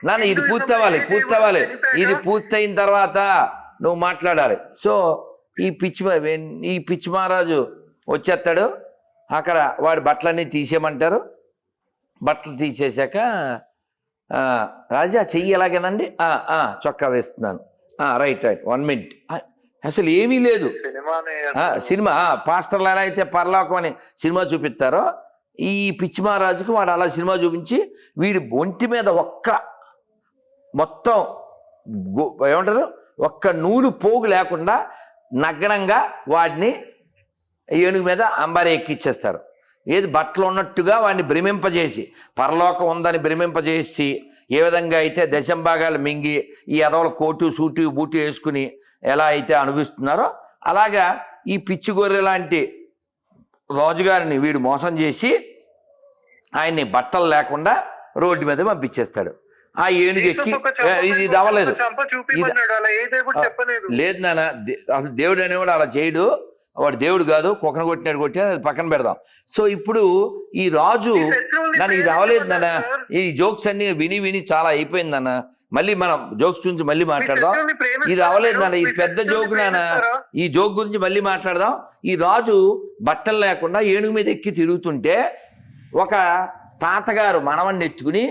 C: నాన్న, ఇది పూర్తవ్వాలి. ఇది పూర్తయిన తర్వాత నువ్వు మాట్లాడాలి. సో ఈ పిచ్చి మహారాజు వచ్చేస్తాడు. అక్కడ వాడి బట్టలన్నీ తీసేయమంటారు. బట్టలు తీసేశాక రాజా చెయ్యి ఎలాగేనండి, చొక్కా వేస్తున్నాను, రైట్ 1 minute. అసలు ఏమీ లేదు. సినిమా పాస్టర్లు ఎలా అయితే పరలోకం అని సినిమా చూపిస్తారో, ఈ పిచ్చి మహారాజుకు వాడు అలా సినిమా చూపించి వీడి ఒంటి మీద మొత్తం ఏమంటారు ఒక్క నూలు పోగు లేకుండా నగ్నంగా వాడిని ఏనుగు మీద అంబారి ఎక్కిచ్చేస్తారు. ఏది బట్టలు ఉన్నట్టుగా వాడిని భ్రమింపజేసి, పరలోకం ఉందని భ్రమింపజేసి, ఏ విధంగా అయితే దశంభాగాలు మింగి ఈ ఎదవల కోటు సూటు బూటు వేసుకుని ఎలా అయితే అనుభవిస్తున్నారో, అలాగా ఈ పిచ్చి గొర్రె లాంటి రాజుగారిని వీడు మోసం చేసి ఆయన్ని బట్టలు లేకుండా రోడ్డు మీద పంపించేస్తాడు. ఆ ఏనుగు ఎక్కి ఇది అవ్వలేదు. లేదు నాన్న, అసలు దేవుడు అనేవాడు అలా చేయడు. వాడు దేవుడు కాదు, కుక్కను కొట్టినాడు కొట్టి అది పక్కన పెడదాం. సో ఇప్పుడు ఈ రాజు నన్ను ఇది అవ్వలేదు నాన్న, ఈ జోక్స్ అన్ని విని చాలా అయిపోయింది నాన్న. మళ్ళీ మనం జోక్స్ గురించి మళ్ళీ మాట్లాడదాం. ఇది అవలేదు నాన్న, ఇది పెద్ద జోక్ నాన్న. ఈ జోక్ గురించి మళ్ళీ మాట్లాడదాం. ఈ రాజు బట్టలు లేకుండా ఏనుగు మీద ఎక్కి తిరుగుతుంటే ఒక తాతగారు మనవణ్ణి ఎత్తుకుని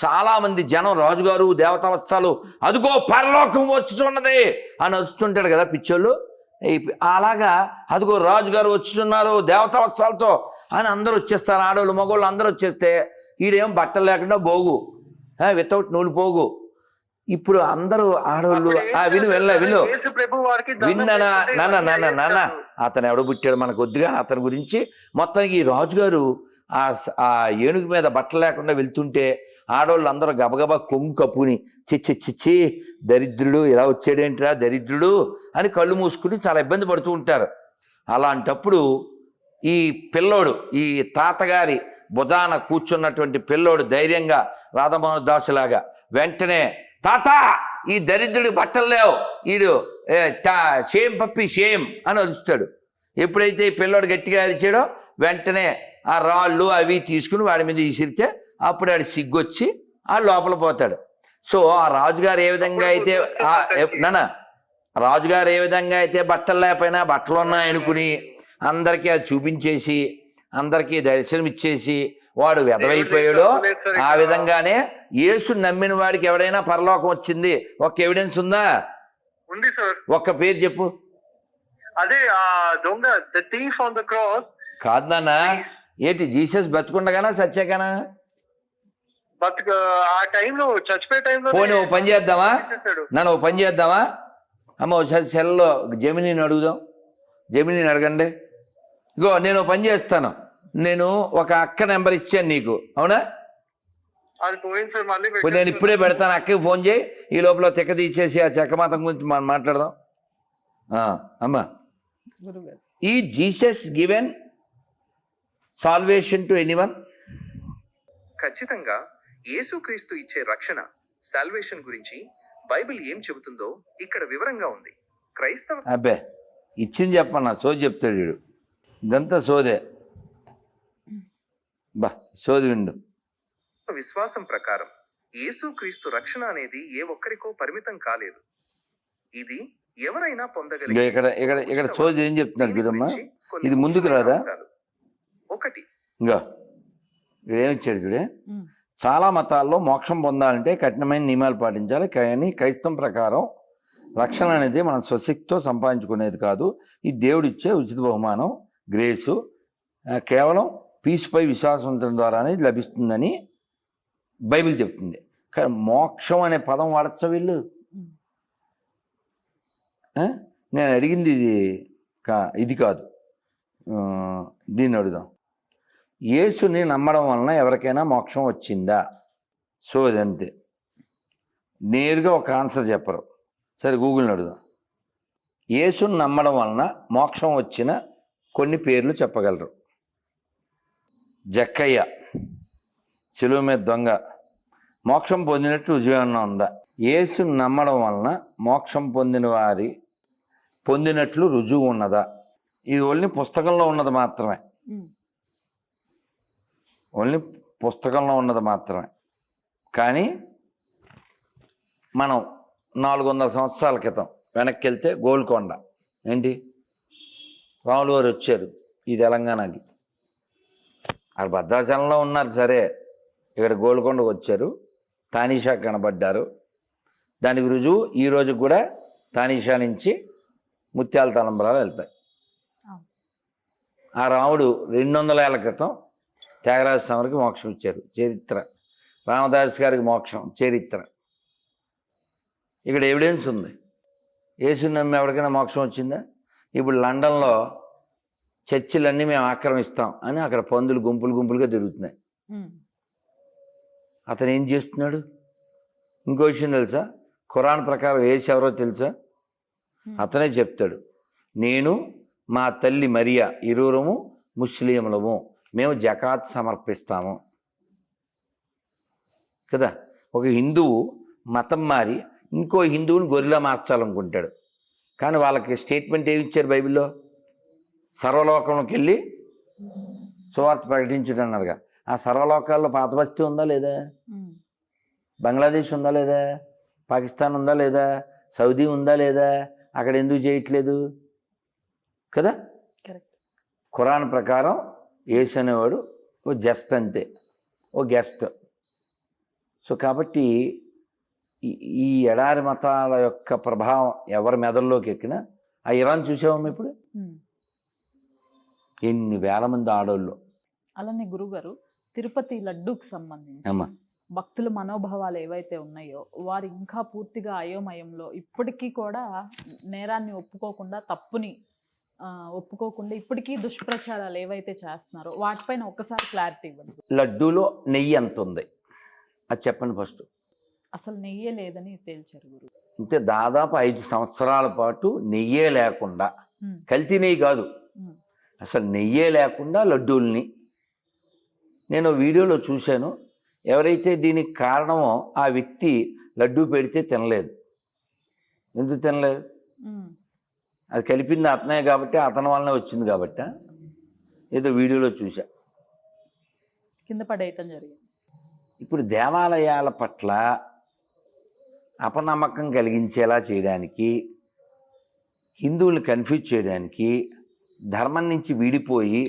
C: చాలా మంది జనం, రాజుగారు దేవతా వస్త్రాలు, అదిగో పరలోకం వచ్చుచున్నది అని వస్తుంటాడు కదా పిచ్చోళ్ళు. అలాగా అదిగో రాజుగారు వచ్చుచున్నారు దేవతా వస్త్రాలతో అని అందరూ వచ్చేస్తారు. ఆడవాళ్ళు మగవాళ్ళు అందరూ వచ్చేస్తే ఈడేం బట్టలు లేకుండా బోగు, వితౌట్ నూలు పోగు. ఇప్పుడు అందరూ ఆడవాళ్ళు విను విన్నానా నాన్న అతను ఎవడు పుట్టాడు మనకు వద్దుగా అతని గురించి. మొత్తానికి ఈ రాజుగారు ఆ ఏనుగు మీద బట్టలు లేకుండా వెళ్తుంటే ఆడవాళ్ళు అందరూ గబగబా కొంగు కప్పుని చిచ్చి దరిద్రుడు ఇలా వచ్చాడేంటిరా దరిద్రుడు అని కళ్ళు మూసుకుని చాలా ఇబ్బంది పడుతూ ఉంటారు. అలాంటప్పుడు ఈ పిల్లోడు, ఈ తాతగారి భుజాన కూర్చున్నటువంటి పిల్లోడు ధైర్యంగా రాధామోహన్ దాసులాగా వెంటనే, తాత ఈ దరిద్రుడి బట్టలు లేవు, ఈడు షేమ్ పప్పి షేమ్ అని అరుస్తాడు. ఎప్పుడైతే ఈ పిల్లోడు గట్టిగా అరిచాడో వెంటనే ఆ రాళ్ళు అవి తీసుకుని వాడి మీద విసిరితే అప్పుడు ఆడు సిగ్గొచ్చి ఆ లోపల పోతాడు. సో ఆ రాజుగారు ఏ విధంగా అయితే రాజుగారు ఏ విధంగా అయితే బట్టలు లేకపోయినా బట్టలు ఉన్నాయనుకుని అందరికీ అది చూపించేసి అందరికీ దర్శనం ఇచ్చేసి వాడు వెధవైపోయాడో, ఆ విధంగానే యేసు నమ్మిన వాడికి ఎవడైనా పరలోకం వచ్చింది. ఒక ఎవిడెన్స్ ఉందా?
D: ఉంది సార్.
C: ఒక్క పేరు చెప్పు.
D: అదే ఆ దొంగ, the thief on the cross.
C: కాదు నాన్న, ఏంటి జీసస్ బతుకుండగానా సత్యాగానా?
D: ఆ టైంలో చచ్చిపోయే టైంలో.
C: పోనీ ఓ పని చేద్దామా నన్ను, ఓ పని చేద్దామా అమ్మ, ఒకసారి సెల్లో జమినీని అడుగుదాం. జమినీని అడగండి. ఇగో నేను ఓ పని చేస్తాను, నేను ఒక అక్క నెంబర్ ఇచ్చాను నీకు, అవునా?
D: అది పోయింది సార్, మళ్ళీ
C: నేను ఇప్పుడే పెడతాను. అక్కకి ఫోన్ చేయి. ఈ లోపల తెక్క తీసేసి ఆ చెక్కమాతం గురించి మనం మాట్లాడదాం. అమ్మా, ఈ Jesus given salvation to anyone?
E: ఖచ్చితంగా యేసుక్రీస్తు ఇచ్చే రక్షణ, సాల్వేషన్ గురించి బైబిల్ ఏం చెబుతుందో ఇక్కడ వివరంగా ఉంది. క్రైస్తవ
C: అబ్బే ఇచ్చింది చెప్పన్నా, సోది చెప్తాడు వీడు. ఇదంతా సోదే, బా సోది విండు.
E: విశ్వాసం ప్రకారం యేసుక్రీస్తు రక్షణ అనేది ఏ ఒక్కరికో పరిమితం కాలేదు. ఇది ఎవరైనా పొందగలిగే.
C: ఇక్కడ సోది ఏం చెప్తున్నారు చూడమ్మా, ఇది ముందుకు రాదా?
E: ఒకటి,
C: ఇంకా ఇక్కడ ఏమిచ్చాడు చూడే, చాలా మతాల్లో మోక్షం పొందాలంటే కఠినమైన నియమాలు పాటించాలి. కానీ క్రైస్తవం ప్రకారం రక్షణ అనేది మనం స్వశక్తితో సంపాదించుకునేది కాదు. ఈ దేవుడిచ్చే ఉచిత బహుమానం, గ్రేసు, కేవలం పీస్పై విశ్వాసం ఉంచడం ద్వారానే లభిస్తుందని బైబిల్ చెప్తుంది. కానీ మోక్షం అనే పదం వాడచ్చా వీళ్ళు? నేను అడిగింది ఇది కాదు, దీన్ని అడుగుదాం. యేసుని నమ్మడం వలన ఎవరికైనా మోక్షం వచ్చిందా? సో అదంతే, నేరుగా ఒక ఆన్సర్ చెప్పరు. సరే గూగుల్ని అడుగుదాం. యేసుని నమ్మడం వలన మోక్షం వచ్చిన కొన్ని పేర్లు చెప్పగలరు. జక్కయ్య, శిలువ మీద దొంగ, మోక్షం పొందినట్టు రుజువేమన్నా ఉందా? యేసుని నమ్మడం వలన మోక్షం పొందినట్లు రుజువు ఉన్నదా? ఇది ఓన్లీ పుస్తకంలో ఉన్నది మాత్రమే, ఓన్లీ పుస్తకంలో ఉన్నది మాత్రమే. కానీ మనం 400 సంవత్సరాల క్రితం వెనక్కి వెళ్తే గోల్కొండ ఏంటి, రాములు వారు వచ్చారు ఈ తెలంగాణకి. అక్కడ భద్రాచలంలో ఉన్నారు, సరే ఇక్కడ గోల్కొండకు వచ్చారు, తానీషా కనబడ్డారు. దానికి రుజువు ఈరోజు కూడా తానీషా నుంచి ముత్యాల తలంబరాలు వెళ్తాయి. ఆ రాముడు 200 ఏళ్ల క్రితం త్యాగరాజ స్వామికి మోక్షం ఇచ్చారు, చరిత్ర. రామదాస్ గారికి మోక్షం, చరిత్ర. ఇక్కడ ఎవిడెన్స్ ఉంది. యేసుని నమ్మి ఎవరికైనా మోక్షం వచ్చిందా? ఇప్పుడు లండన్లో చర్చిలన్నీ మేము ఆక్రమిస్తాం అని అక్కడ పందులు గుంపులుగా తిరుగుతున్నాయి. అతను ఏం చేస్తున్నాడు? ఇంకో విషయం తెలుసా? ఖురాన్ ప్రకారం యేసు ఎవరో తెలుసా? అతనే చెప్తాడు, నేను మా తల్లి మరియా ఇరువురము ముస్లింలము, మేము జకాత్ సమర్పిస్తాము కదా. ఒక హిందువు మతం మారి ఇంకో హిందువుని గొర్రెలా మార్చాలనుకుంటాడు. కానీ వాళ్ళకి స్టేట్మెంట్ ఏమి ఇచ్చారు బైబిల్లో? సర్వలోకంలోకి వెళ్ళి సువార్త ప్రకటించడం అన్నారుగా. ఆ సర్వలోకాల్లో పాత బస్తీ ఉందా లేదా? బంగ్లాదేశ్ ఉందా లేదా? పాకిస్తాన్ ఉందా లేదా, సౌదీ ఉందా లేదా, అక్కడ ఎందుకు చేయట్లేదు కదా?
B: కరెక్ట్.
C: ఖురాన్ ప్రకారం యేసు అనేవాడు ఓ జస్ట్ అంతే, ఓ గెస్ట్. సో కాబట్టి ఈ ఎడారి మతాల యొక్క ప్రభావం ఎవరి మెదడులోకి ఎక్కినా, ఆ ఇరాన్ చూసామా ఇప్పుడు, ఎన్ని వేల మంది ఆడోళ్ళు.
B: అలానే గురుగారు, తిరుపతి లడ్డూకి సంబంధించి
C: అమ్మా
B: భక్తుల మనోభావాలు ఏవైతే ఉన్నాయో వారు ఇంకా పూర్తిగా అయోమయంలో, ఇప్పటికీ కూడా నేరాన్ని ఒప్పుకోకుండా, తప్పుని ఒప్పుకోకుండా ఇప్పటికీ దుష్ప్రచారాలు ఏవైతే చేస్తున్నారో వాటిపైన ఒక్కసారి క్లారిటీ ఇవ్వండి.
C: లడ్డూలో నెయ్యి ఎంత ఉంది అది చెప్పండి ఫస్ట్.
B: అసలు నెయ్యే లేదని తేల్చారు గురు.
C: అంటే దాదాపు 5 సంవత్సరాల పాటు నెయ్యే లేకుండా, కల్తీ నెయ్యి కాదు, అసలు నెయ్యే లేకుండా లడ్డూల్ని నేను వీడియోలో చూశాను. ఎవరైతే దీనికి కారణమో ఆ వ్యక్తి లడ్డూ పెడితే తినలేదు. ఎందుకు తినలేదు? అది కలిపింది అతనే కాబట్టి, అతని వల్లనే వచ్చింది కాబట్టి ఏదో వీడియోలో చూసా,
B: కింద పడేయటం జరిగింది.
C: ఇప్పుడు దేవాలయాల పట్ల అపనమ్మకం కలిగించేలా చేయడానికి, హిందువుల్ని కన్ఫ్యూజ్ చేయడానికి, ధర్మం నుంచి విడిపోయి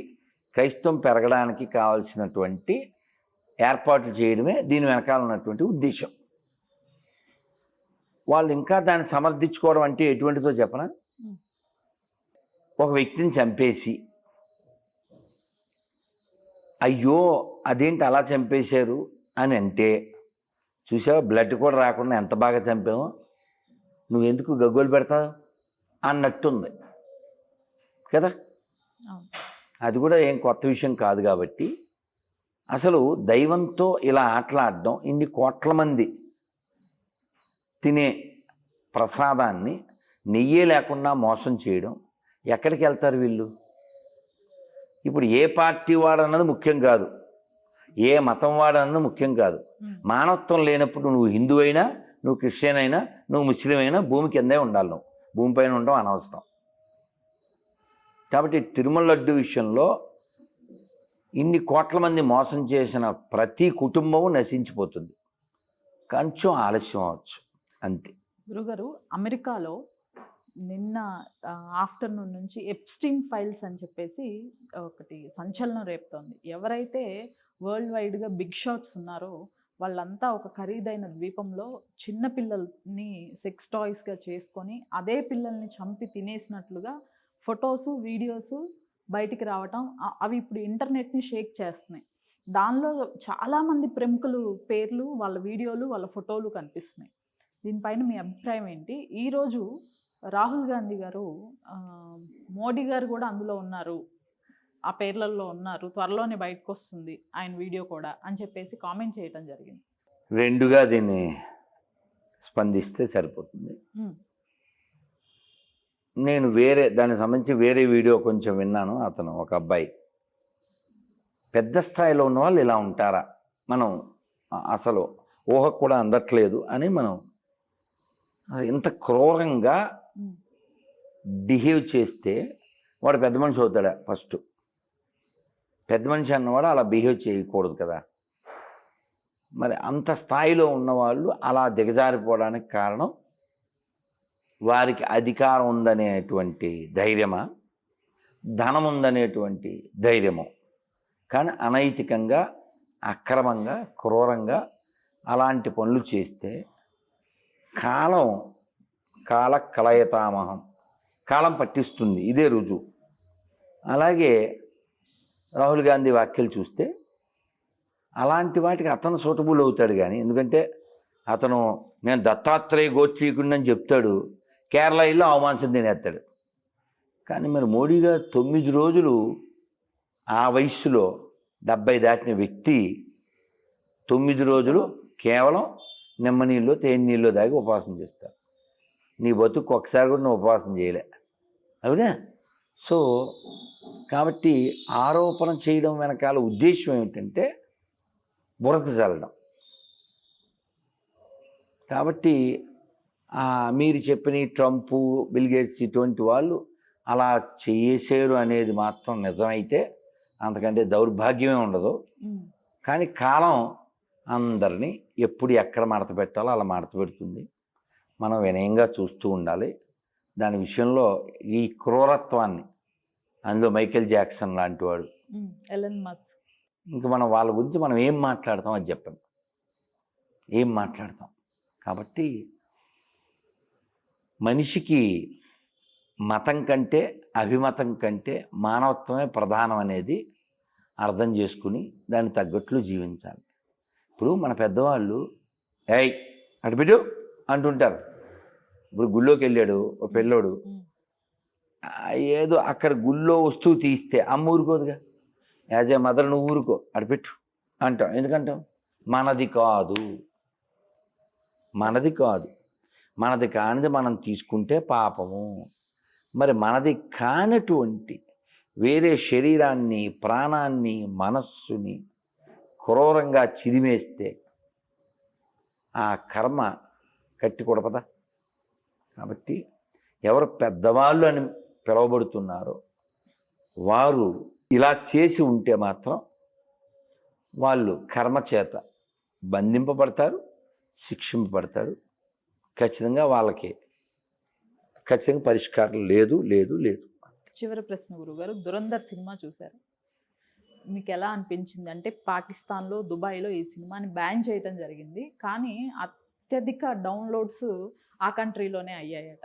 C: క్రైస్తవం పెరగడానికి కావాల్సినటువంటి ఏర్పాట్లు చేయడమే దీని వెనకాల ఉన్నటువంటి ఉద్దేశం. వాళ్ళు ఇంకా దాన్ని సమర్థించుకోవడం అంటే ఎటువంటిదో చెప్పనా? ఒక వ్యక్తిని చంపేసి, అయ్యో అదేంటి అలా చంపేశారు అని అంటే, చూసావా బ్లడ్ కూడా రాకుండా ఎంత బాగా చంపామో, నువ్వెందుకు గగ్గోలు పెడతావు అన్నట్టుంది కదా. అది కూడా ఏం కొత్త విషయం కాదు. కాబట్టి అసలు దైవంతో ఇలా ఆటలాడడం, ఇన్ని కోట్ల మంది తినే ప్రసాదాన్ని నెయ్యే లేకుండా మోసం చేయడం, ఎక్కడికి వెళ్తారు వీళ్ళు? ఇప్పుడు ఏ పార్టీ వాడన్నది ముఖ్యం కాదు, ఏ మతం వాడన్నది ముఖ్యం కాదు. మానవత్వం లేనప్పుడు నువ్వు హిందూ అయినా, నువ్వు క్రిస్టియన్ అయినా, నువ్వు ముస్లిం అయినా భూమి కిందే ఉండాలి. నువ్వు భూమిపైన ఉండడం అనవసరం. కాబట్టి తిరుమల లడ్డు విషయంలో ఇన్ని కోట్ల మంది మోసం చేసిన ప్రతి కుటుంబము నశించిపోతుంది. కొంచెం ఆలస్యం అవ్వచ్చు అంతే.
B: గురుగారు, అమెరికాలో నిన్న ఆఫ్టర్నూన్ నుంచి ఎప్స్టీన్ ఫైల్స్ అని చెప్పేసి ఒకటి సంచలనం రేపుతోంది. ఎవరైతే వరల్డ్ వైడ్గా బిగ్ షాట్స్ ఉన్నారో వాళ్ళంతా ఒక ఖరీదైన ద్వీపంలో చిన్న పిల్లల్ని సెక్స్ టాయ్స్గా చేసుకొని అదే పిల్లల్ని చంపి తినేసినట్లుగా ఫొటోసు, వీడియోసు బయటికి రావటం, అవి ఇప్పుడు ఇంటర్నెట్ని షేక్ చేస్తున్నాయి. దానిలో చాలామంది ప్రముఖులు పేర్లు, వాళ్ళ వీడియోలు, వాళ్ళ ఫోటోలు కనిపిస్తున్నాయి. దీనిపైన మీ అభిప్రాయం ఏంటి? ఈరోజు రాహుల్ గాంధీ గారు, మోడీ గారు కూడా అందులో ఉన్నారు, ఆ పేర్లలో ఉన్నారు, త్వరలోనే బయటకు వస్తుంది ఆయన వీడియో కూడా అని చెప్పేసి కామెంట్ చేయడం జరిగింది.
C: రెండుగా దీన్ని స్పందిస్తే సరిపోతుంది. నేను దానికి సంబంధించి వేరే వీడియో కొంచెం విన్నాను. అతను ఒక అబ్బాయి, పెద్ద స్థాయిలో ఉన్న వాళ్ళు ఇలా ఉంటారా, మనం అసలు ఊహకు కూడా అందట్లేదు అని, మనం ఇంత క్రూరంగా బిహేవ్ చేస్తే వాడు పెద్ద మనిషి అవుతాడా? ఫస్ట్ పెద్ద మనిషి అన్నవాడు అలా బిహేవ్ చేయకూడదు కదా. మరి అంత స్థాయిలో ఉన్నవాళ్ళు అలా దిగజారిపోవడానికి కారణం వారికి అధికారం ఉందనేటువంటి ధైర్యమా, ధనం ఉందనేటువంటి ధైర్యము? కానీ అనైతికంగా, అక్రమంగా, క్రూరంగా అలాంటి పనులు చేస్తే కాల కలయతామహం, కాలం పట్టిస్తుంది. ఇదే రుజువు. అలాగే రాహుల్ గాంధీ వ్యాఖ్యలు చూస్తే అలాంటి వాటికి అతను సూటబుల్ అవుతాడు. కానీ ఎందుకంటే అతను నేను దత్తాత్రేయ గోత్రీకుడిని అని చెప్తాడు, కేరళ ఇల్లు అవమానించి తినేస్తాడు. కానీ మరి మోడీ గారు 9 రోజులు ఆ వయస్సులో 70 దాటిన వ్యక్తి 9 రోజులు కేవలం నిమ్మ నీళ్ళు, తేనె నీళ్ళు దాగి ఉపవాసం చేస్తారు. నీ బతుకు ఒకసారి కూడా నువ్వు ఉపవాసం చేయలే, అవునా? సో కాబట్టి ఆరోపణ చేయడం వెనకాల ఉద్దేశం ఏమిటంటే బురద చల్లడం. కాబట్టి మీరు చెప్పిన ట్రంపు, బిల్ గేట్స్ ఇటువంటి వాళ్ళు అలా చేశారు అనేది మాత్రం నిజమైతే అంతకంటే దౌర్భాగ్యమే ఉండదు. కానీ కాలం అందరినీ ఎప్పుడు ఎక్కడ మడత పెట్టాలో అలా మడత పెడుతుంది. మనం వినయంగా చూస్తూ ఉండాలి. దాని విషయంలో ఈ క్రూరత్వాన్ని, అందులో మైకేల్ జాక్సన్ లాంటి వాడు,
B: ఎలన్ మస్క్,
C: ఇంక మనం వాళ్ళ గురించి మనం ఏం మాట్లాడతాం అది చెప్పండి, ఏం మాట్లాడతాం. కాబట్టి మనిషికి మతం కంటే అభిమతం కంటే మానవత్వమే ప్రధానం అనేది అర్థం చేసుకుని దానికి తగ్గట్లు జీవించాలి. ఇప్పుడు మన పెద్దవాళ్ళు ఏయ్ అటు బిడ్డు అంటుంటారు. ఇప్పుడు గుళ్ళోకి వెళ్ళాడు ఒక పిల్లోడు, ఏదో అక్కడ గుళ్ళో వస్తువు తీస్తే అమ్మ ఊరుకోదుగా, యాజ్ ఏ మదర్ నువ్వు ఊరుకో అటు పెట్టు అంటాం. ఎందుకంటాం? మనది కాదు, మనది కాదు, మనది కానిది మనం తీసుకుంటే పాపము. మరి మనది కానటువంటి వేరే శరీరాన్ని, ప్రాణాన్ని, మనస్సుని క్రూరంగా చిదిమేస్తే ఆ కర్మ కట్టి కొడపదా? కాబట్టి ఎవరు పెద్దవాళ్ళు అని పిలువబడుతున్నారో వారు ఇలా చేసి ఉంటే మాత్రం వాళ్ళు కర్మ చేత బంధింపబడతారు, శిక్షింపబడతారు. ఖచ్చితంగా వాళ్ళకి ఖచ్చితంగా పరిష్కారం లేదు లేదు లేదు.
B: చివరి ప్రశ్న గురుగారు, దురంధర్ సినిమా చూశారు, మీకు ఎలా అనిపించింది? అంటే పాకిస్తాన్లో, దుబాయ్లో ఈ సినిమాని బ్యాన్ చేయడం జరిగింది, కానీ అత్యధిక డౌన్లోడ్స్ ఆ కంట్రీలోనే అయ్యాయట.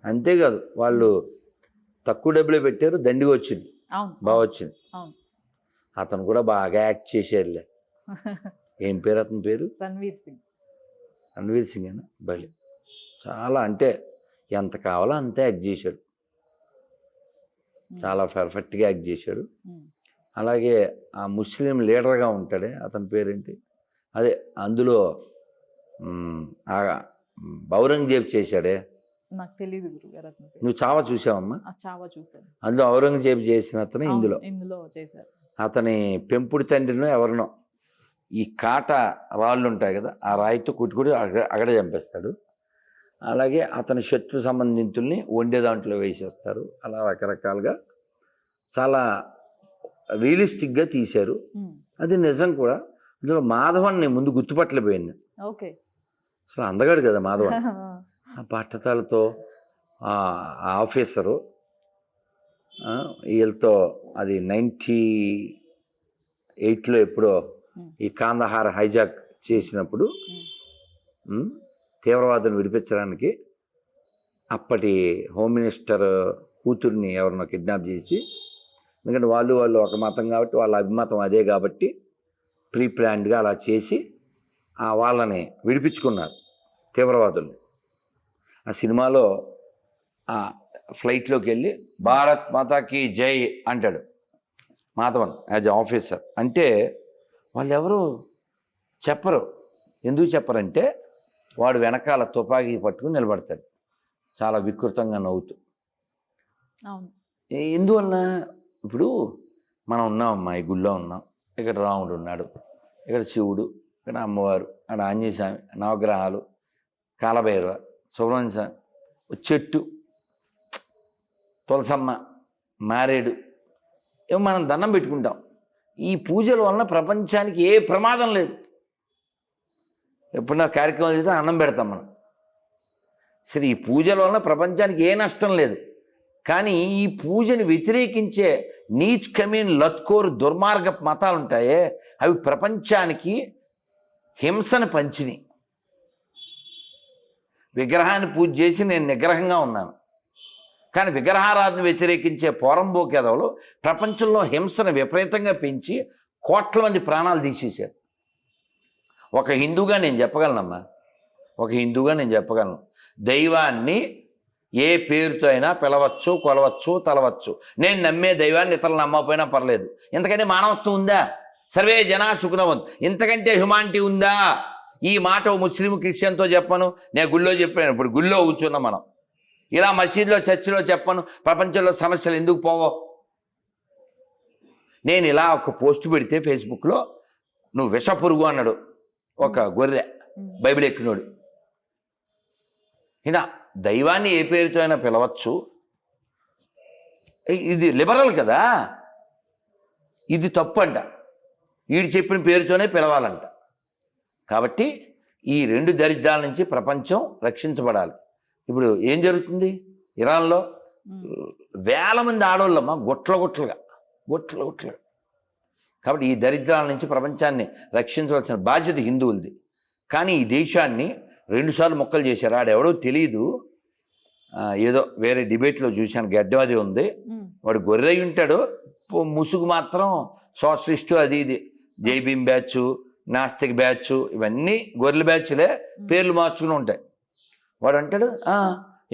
C: అంతేకాదు, వాళ్ళు తక్కువ డబ్బులే పెట్టారు, దండిగా వచ్చింది,
B: అవును,
C: బాగా వచ్చింది.
B: అవును.
C: అతను కూడా బాగా యాక్ట్ చేసేయారులే. ఏం పేరు అతని పేరు?
B: రణ్వీర్ సింగ్.
C: రణ్వీర్ సింగ్ అయినా బలి చాలా, అంటే ఎంత కావాలో అంతే యాక్ట్ చేశాడు, చాలా పర్ఫెక్ట్గా యాక్ట్ చేశాడు. అలాగే ఆ ముస్లిం లీడర్గా ఉంటాడే, అతని పేరేంటి? అదే అందులో ఔరంగజేబ్ చేశాడే,
B: నాకు తెలియదు గురుగారు అతని పేరు.
C: నువ్వు చావా చూసావమ్మా?
B: చావా చూశాను.
C: అందులో ఔరంగజేబ్ చేసిన అతను
B: ఇందులో చేశారు.
C: అతని పెంపుడు తండ్రినో ఎవరినో ఈ కాట రాళ్ళు ఉంటాయి కదా, ఆ రాయితో కుట్టుకుడి అగడ చంపేస్తాడు. అలాగే అతని శత్రు సంబంధితుల్ని వండే దాంట్లో వేసేస్తారు. అలా రకరకాలుగా చాలా రియలిస్టిక్గా తీశారు. అది నిజం కూడా. అందులో మాధవన్ని ముందు గుర్తుపట్టలేకపోయింది.
B: ఓకే,
C: అసలు అందగాడు కదా మాధవన్. ఆ బట్టతలతో ఆ ఆఫీసరు వీళ్ళతో, అది 98లో ఎప్పుడో ఈ కాందహార్ హైజాక్ చేసినప్పుడు తీవ్రవాదులను విడిపించడానికి అప్పటి హోమ్ మినిస్టర్ కూతుర్ని ఎవరినో కిడ్నాప్ చేసి, ఎందుకంటే వాళ్ళు ఒక మతం కాబట్టి వాళ్ళ అభిమతం అదే కాబట్టి ప్రీ ప్లాన్డ్గా అలా చేసి వాళ్ళని విడిపించుకున్నారు తీవ్రవాదుల్ని. ఆ సినిమాలో ఆ ఫ్లైట్లోకి వెళ్ళి భారత్ మాతాకి జై అంటాడు మాధవన్ యాజ్ ఆఫీసర్. అంటే వాళ్ళు ఎవరు చెప్పరు. ఎందుకు చెప్పరంటే వాడు వెనకాల తుపాకీ పట్టుకుని నిలబడతాడు చాలా వికృతంగా నవ్వుతూ. ఎందువల్ల? ఇప్పుడు మనం ఉన్నామమ్మా, ఈ గుళ్ళో ఉన్నాం, ఇక్కడ రాముడు ఉన్నాడు, ఇక్కడ శివుడు, ఇక్కడ అమ్మవారు, అక్కడ ఆంజనేయ స్వామి, నవగ్రహాలు, కాలభైరవ, సుబ్రహ్మణ్య స్వామి, చెట్టు, తులసమ్మ, మారేడు, ఏమో మనం దండం పెట్టుకుంటాం. ఈ పూజల వలన ప్రపంచానికి ఏ ప్రమాదం లేదు. ఎప్పుడన్నా కార్యక్రమం చేస్తే అన్నం పెడతాం మనం. సరే, ఈ పూజల వలన ప్రపంచానికి ఏ నష్టం లేదు. కానీ ఈ పూజని వ్యతిరేకించే నీచ్ కమీన్ లత్కోర్ దుర్మార్గ మతాలు ఉంటాయే, అవి ప్రపంచానికి హింసను పంచిని. విగ్రహాన్ని పూజ చేసి నేను నిగ్రహంగా ఉన్నాను, కానీ విగ్రహారాధన వ్యతిరేకించే పోరంబోకేదవులు ప్రపంచంలో హింసను విపరీతంగా పెంచి కోట్ల మంది ప్రాణాలు తీసేశారు. ఒక హిందూగా నేను చెప్పగలనమ్మా, ఒక హిందూగా నేను చెప్పగలను, దైవాన్ని ఏ పేరుతో అయినా పిలవచ్చు, కొలవచ్చు, తలవచ్చు. నేను నమ్మే దైవాన్ని ఇతరులు నమ్మకపోయినా పర్లేదు. ఇంతకంటే మానవత్వం ఉందా? సర్వే జనా సుఖనవంతు, ఇంతకంటే హ్యుమానిటీ ఉందా? ఈ మాట ముస్లిం క్రిస్టియన్తో చెప్పను, నేను గుళ్ళో చెప్పాను. ఇప్పుడు గుళ్ళో కూర్చున్నాం మనం, ఇలా మసీదులో చర్చిలో చెప్పను. ప్రపంచంలో సమస్యలు ఎందుకు పోవో? నేను ఇలా ఒక పోస్ట్ పెడితే ఫేస్బుక్లో, నువ్వు విషపురుగు అన్నాడు ఒక గొర్రె బైబిల్ ఎక్కినోడు. ఇలా దైవాన్ని ఏ పేరుతో అయినా పిలవచ్చు, ఇది లిబరల్ కదా, ఇది తప్పు అంట. వీడు చెప్పిన పేరుతోనే పిలవాలంట. కాబట్టి ఈ 2 దరిద్రాల నుంచి ప్రపంచం రక్షించబడాలి. ఇప్పుడు ఏం జరుగుతుంది ఇరాన్లో? వేల మంది ఆడవాళ్ళమ్మ గుట్లుగా. కాబట్టి ఈ దరిద్రాల నుంచి ప్రపంచాన్ని రక్షించవలసిన బాధ్యత హిందువులది. కానీ ఈ దేశాన్ని 2 సార్లు ముక్కలు చేశారు. ఆడెవడో తెలియదు, ఏదో వేరే డిబేట్లో చూశాను, గడ్డమది ఉంది, వాడు గొర్రె ఉంటాడు, ముసుగు మాత్రం సోషలిస్టు అది ఇది, జై భీమ్ బ్యాచ్, నాస్తిక్ బ్యాచ్, ఇవన్నీ గొర్రెల బ్యాచ్లే, పేర్లు మార్చుకుని ఉంటాయి. వాడు అంటాడు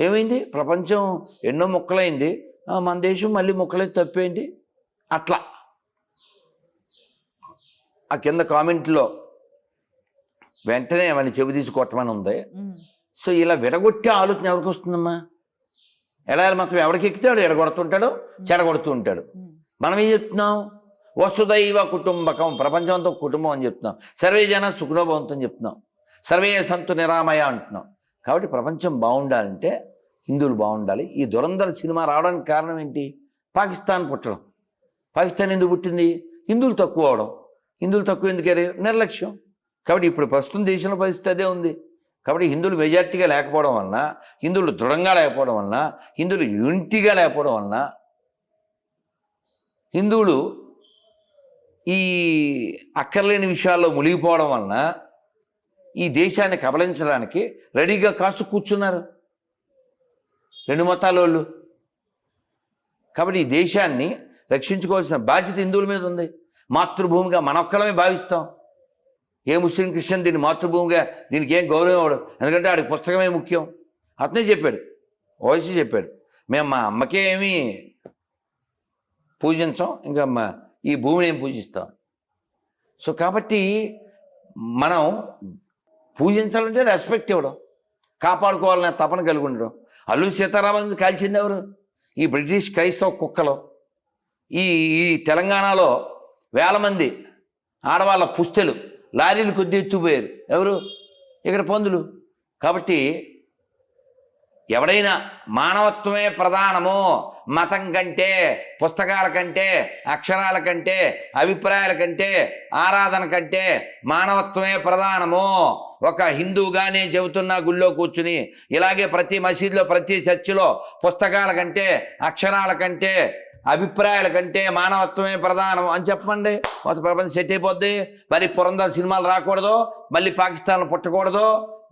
C: ఏమైంది, ప్రపంచం ఎన్నో ముక్కలైంది, మన దేశం మళ్ళీ ముక్కలైతే తప్పేంటి అట్లా. ఆ కింద కామెంట్లో వెంటనే వాడిని చెవి తీసి కొట్టమని ఉంది. సో ఇలా విడగొట్టే ఆలోచన ఎవరికి వస్తుందమ్మా? ఎలా మాత్రం ఎవరికి ఎక్కితాడు ఎడగొడుతుంటాడు, చెడగొడుతూ ఉంటాడు. మనం ఏం చెప్తున్నాం? వసుదైవ కుటుంబకం, ప్రపంచంతో కుటుంబం అని చెప్తున్నాం. సర్వే జన సుఖనోభవంతో అని చెప్తున్నాం. సర్వే సంతు నిరామయ అంటున్నాం. కాబట్టి ప్రపంచం బాగుండాలంటే హిందువులు బాగుండాలి. ఈ దురంధర సినిమా రావడానికి కారణం ఏంటి? పాకిస్తాన్ పుట్టడం. పాకిస్తాన్ ఎందుకు పుట్టింది? హిందువులు తక్కువ అవడం. హిందువులు తక్కువ ఎందుకు? నిర్లక్ష్యం. కాబట్టి ఇప్పుడు ప్రస్తుతం దేశంలో పరిస్థితి అదే ఉంది. కాబట్టి హిందువులు మెజార్టీగా లేకపోవడం వలన, హిందువులు దృఢంగా లేకపోవడం వలన, హిందువులు యూనిటీగా లేకపోవడం వలన, హిందువులు ఈ అక్కర్లేని విషయాల్లో మునిగిపోవడం వలన ఈ దేశాన్ని కబలించడానికి రెడీగా కాసు కూర్చున్నారు 2 మతాల వాళ్ళు. కాబట్టి ఈ దేశాన్ని రక్షించుకోవాల్సిన బాధ్యత హిందువుల మీద ఉంది. మాతృభూమిగా మనొక్కలమే భావిస్తాం. ఏ ముస్లిం క్రిస్టియన్ దీన్ని మాతృభూమిగా, దీనికి ఏం గౌరవం ఇవ్వడు. ఎందుకంటే ఆడికి పుస్తకమే ముఖ్యం. అతనే చెప్పాడు, ఓవైసీ చెప్పాడు, మేము మా అమ్మకే ఏమీ పూజించాం, ఇంకా ఈ భూమిని ఏం పూజిస్తాం. సో కాబట్టి మనం పూజించాలంటే రెస్పెక్ట్ ఇవ్వడం, కాపాడుకోవాలనే తపన కలిగి ఉండడం. అల్లూరి సీతారామన్ కాల్చింది ఎవరు? ఈ బ్రిటిష్ క్రైస్తవ కుక్కలు. ఈ తెలంగాణలో వేల మంది ఆడవాళ్ళ పుస్తెలు లారీలు కొద్ది ఎత్తుపోయారు. ఎవరు? ఇక్కడ పందులు. కాబట్టి ఎవడైనా మానవత్వమే ప్రధానము, మతం కంటే, పుస్తకాల కంటే, అక్షరాల కంటే, అభిప్రాయాల కంటే, ఆరాధన కంటే మానవత్వమే ప్రధానము. ఒక హిందువుగా నేను చెబుతున్నా గుళ్ళో కూర్చుని, ఇలాగే ప్రతి మసీదులో, ప్రతి చర్చిలో పుస్తకాల కంటే, అక్షరాల కంటే, అభిప్రాయాల కంటే మానవత్వమే ప్రధానం అని చెప్పండి. మొత్తం ప్రపంచం సెట్ అయిపోద్ది. మరి పురంధర్ సినిమాలు రాకూడదు, మళ్ళీ పాకిస్తాన్లో పుట్టకూడదు,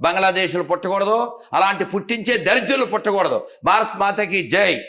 C: బంగ్లాదేశ్లో పుట్టకూడదు, అలాంటి పుట్టించే దరిద్రులు పుట్టకూడదు. భారత్ మాతకి జై.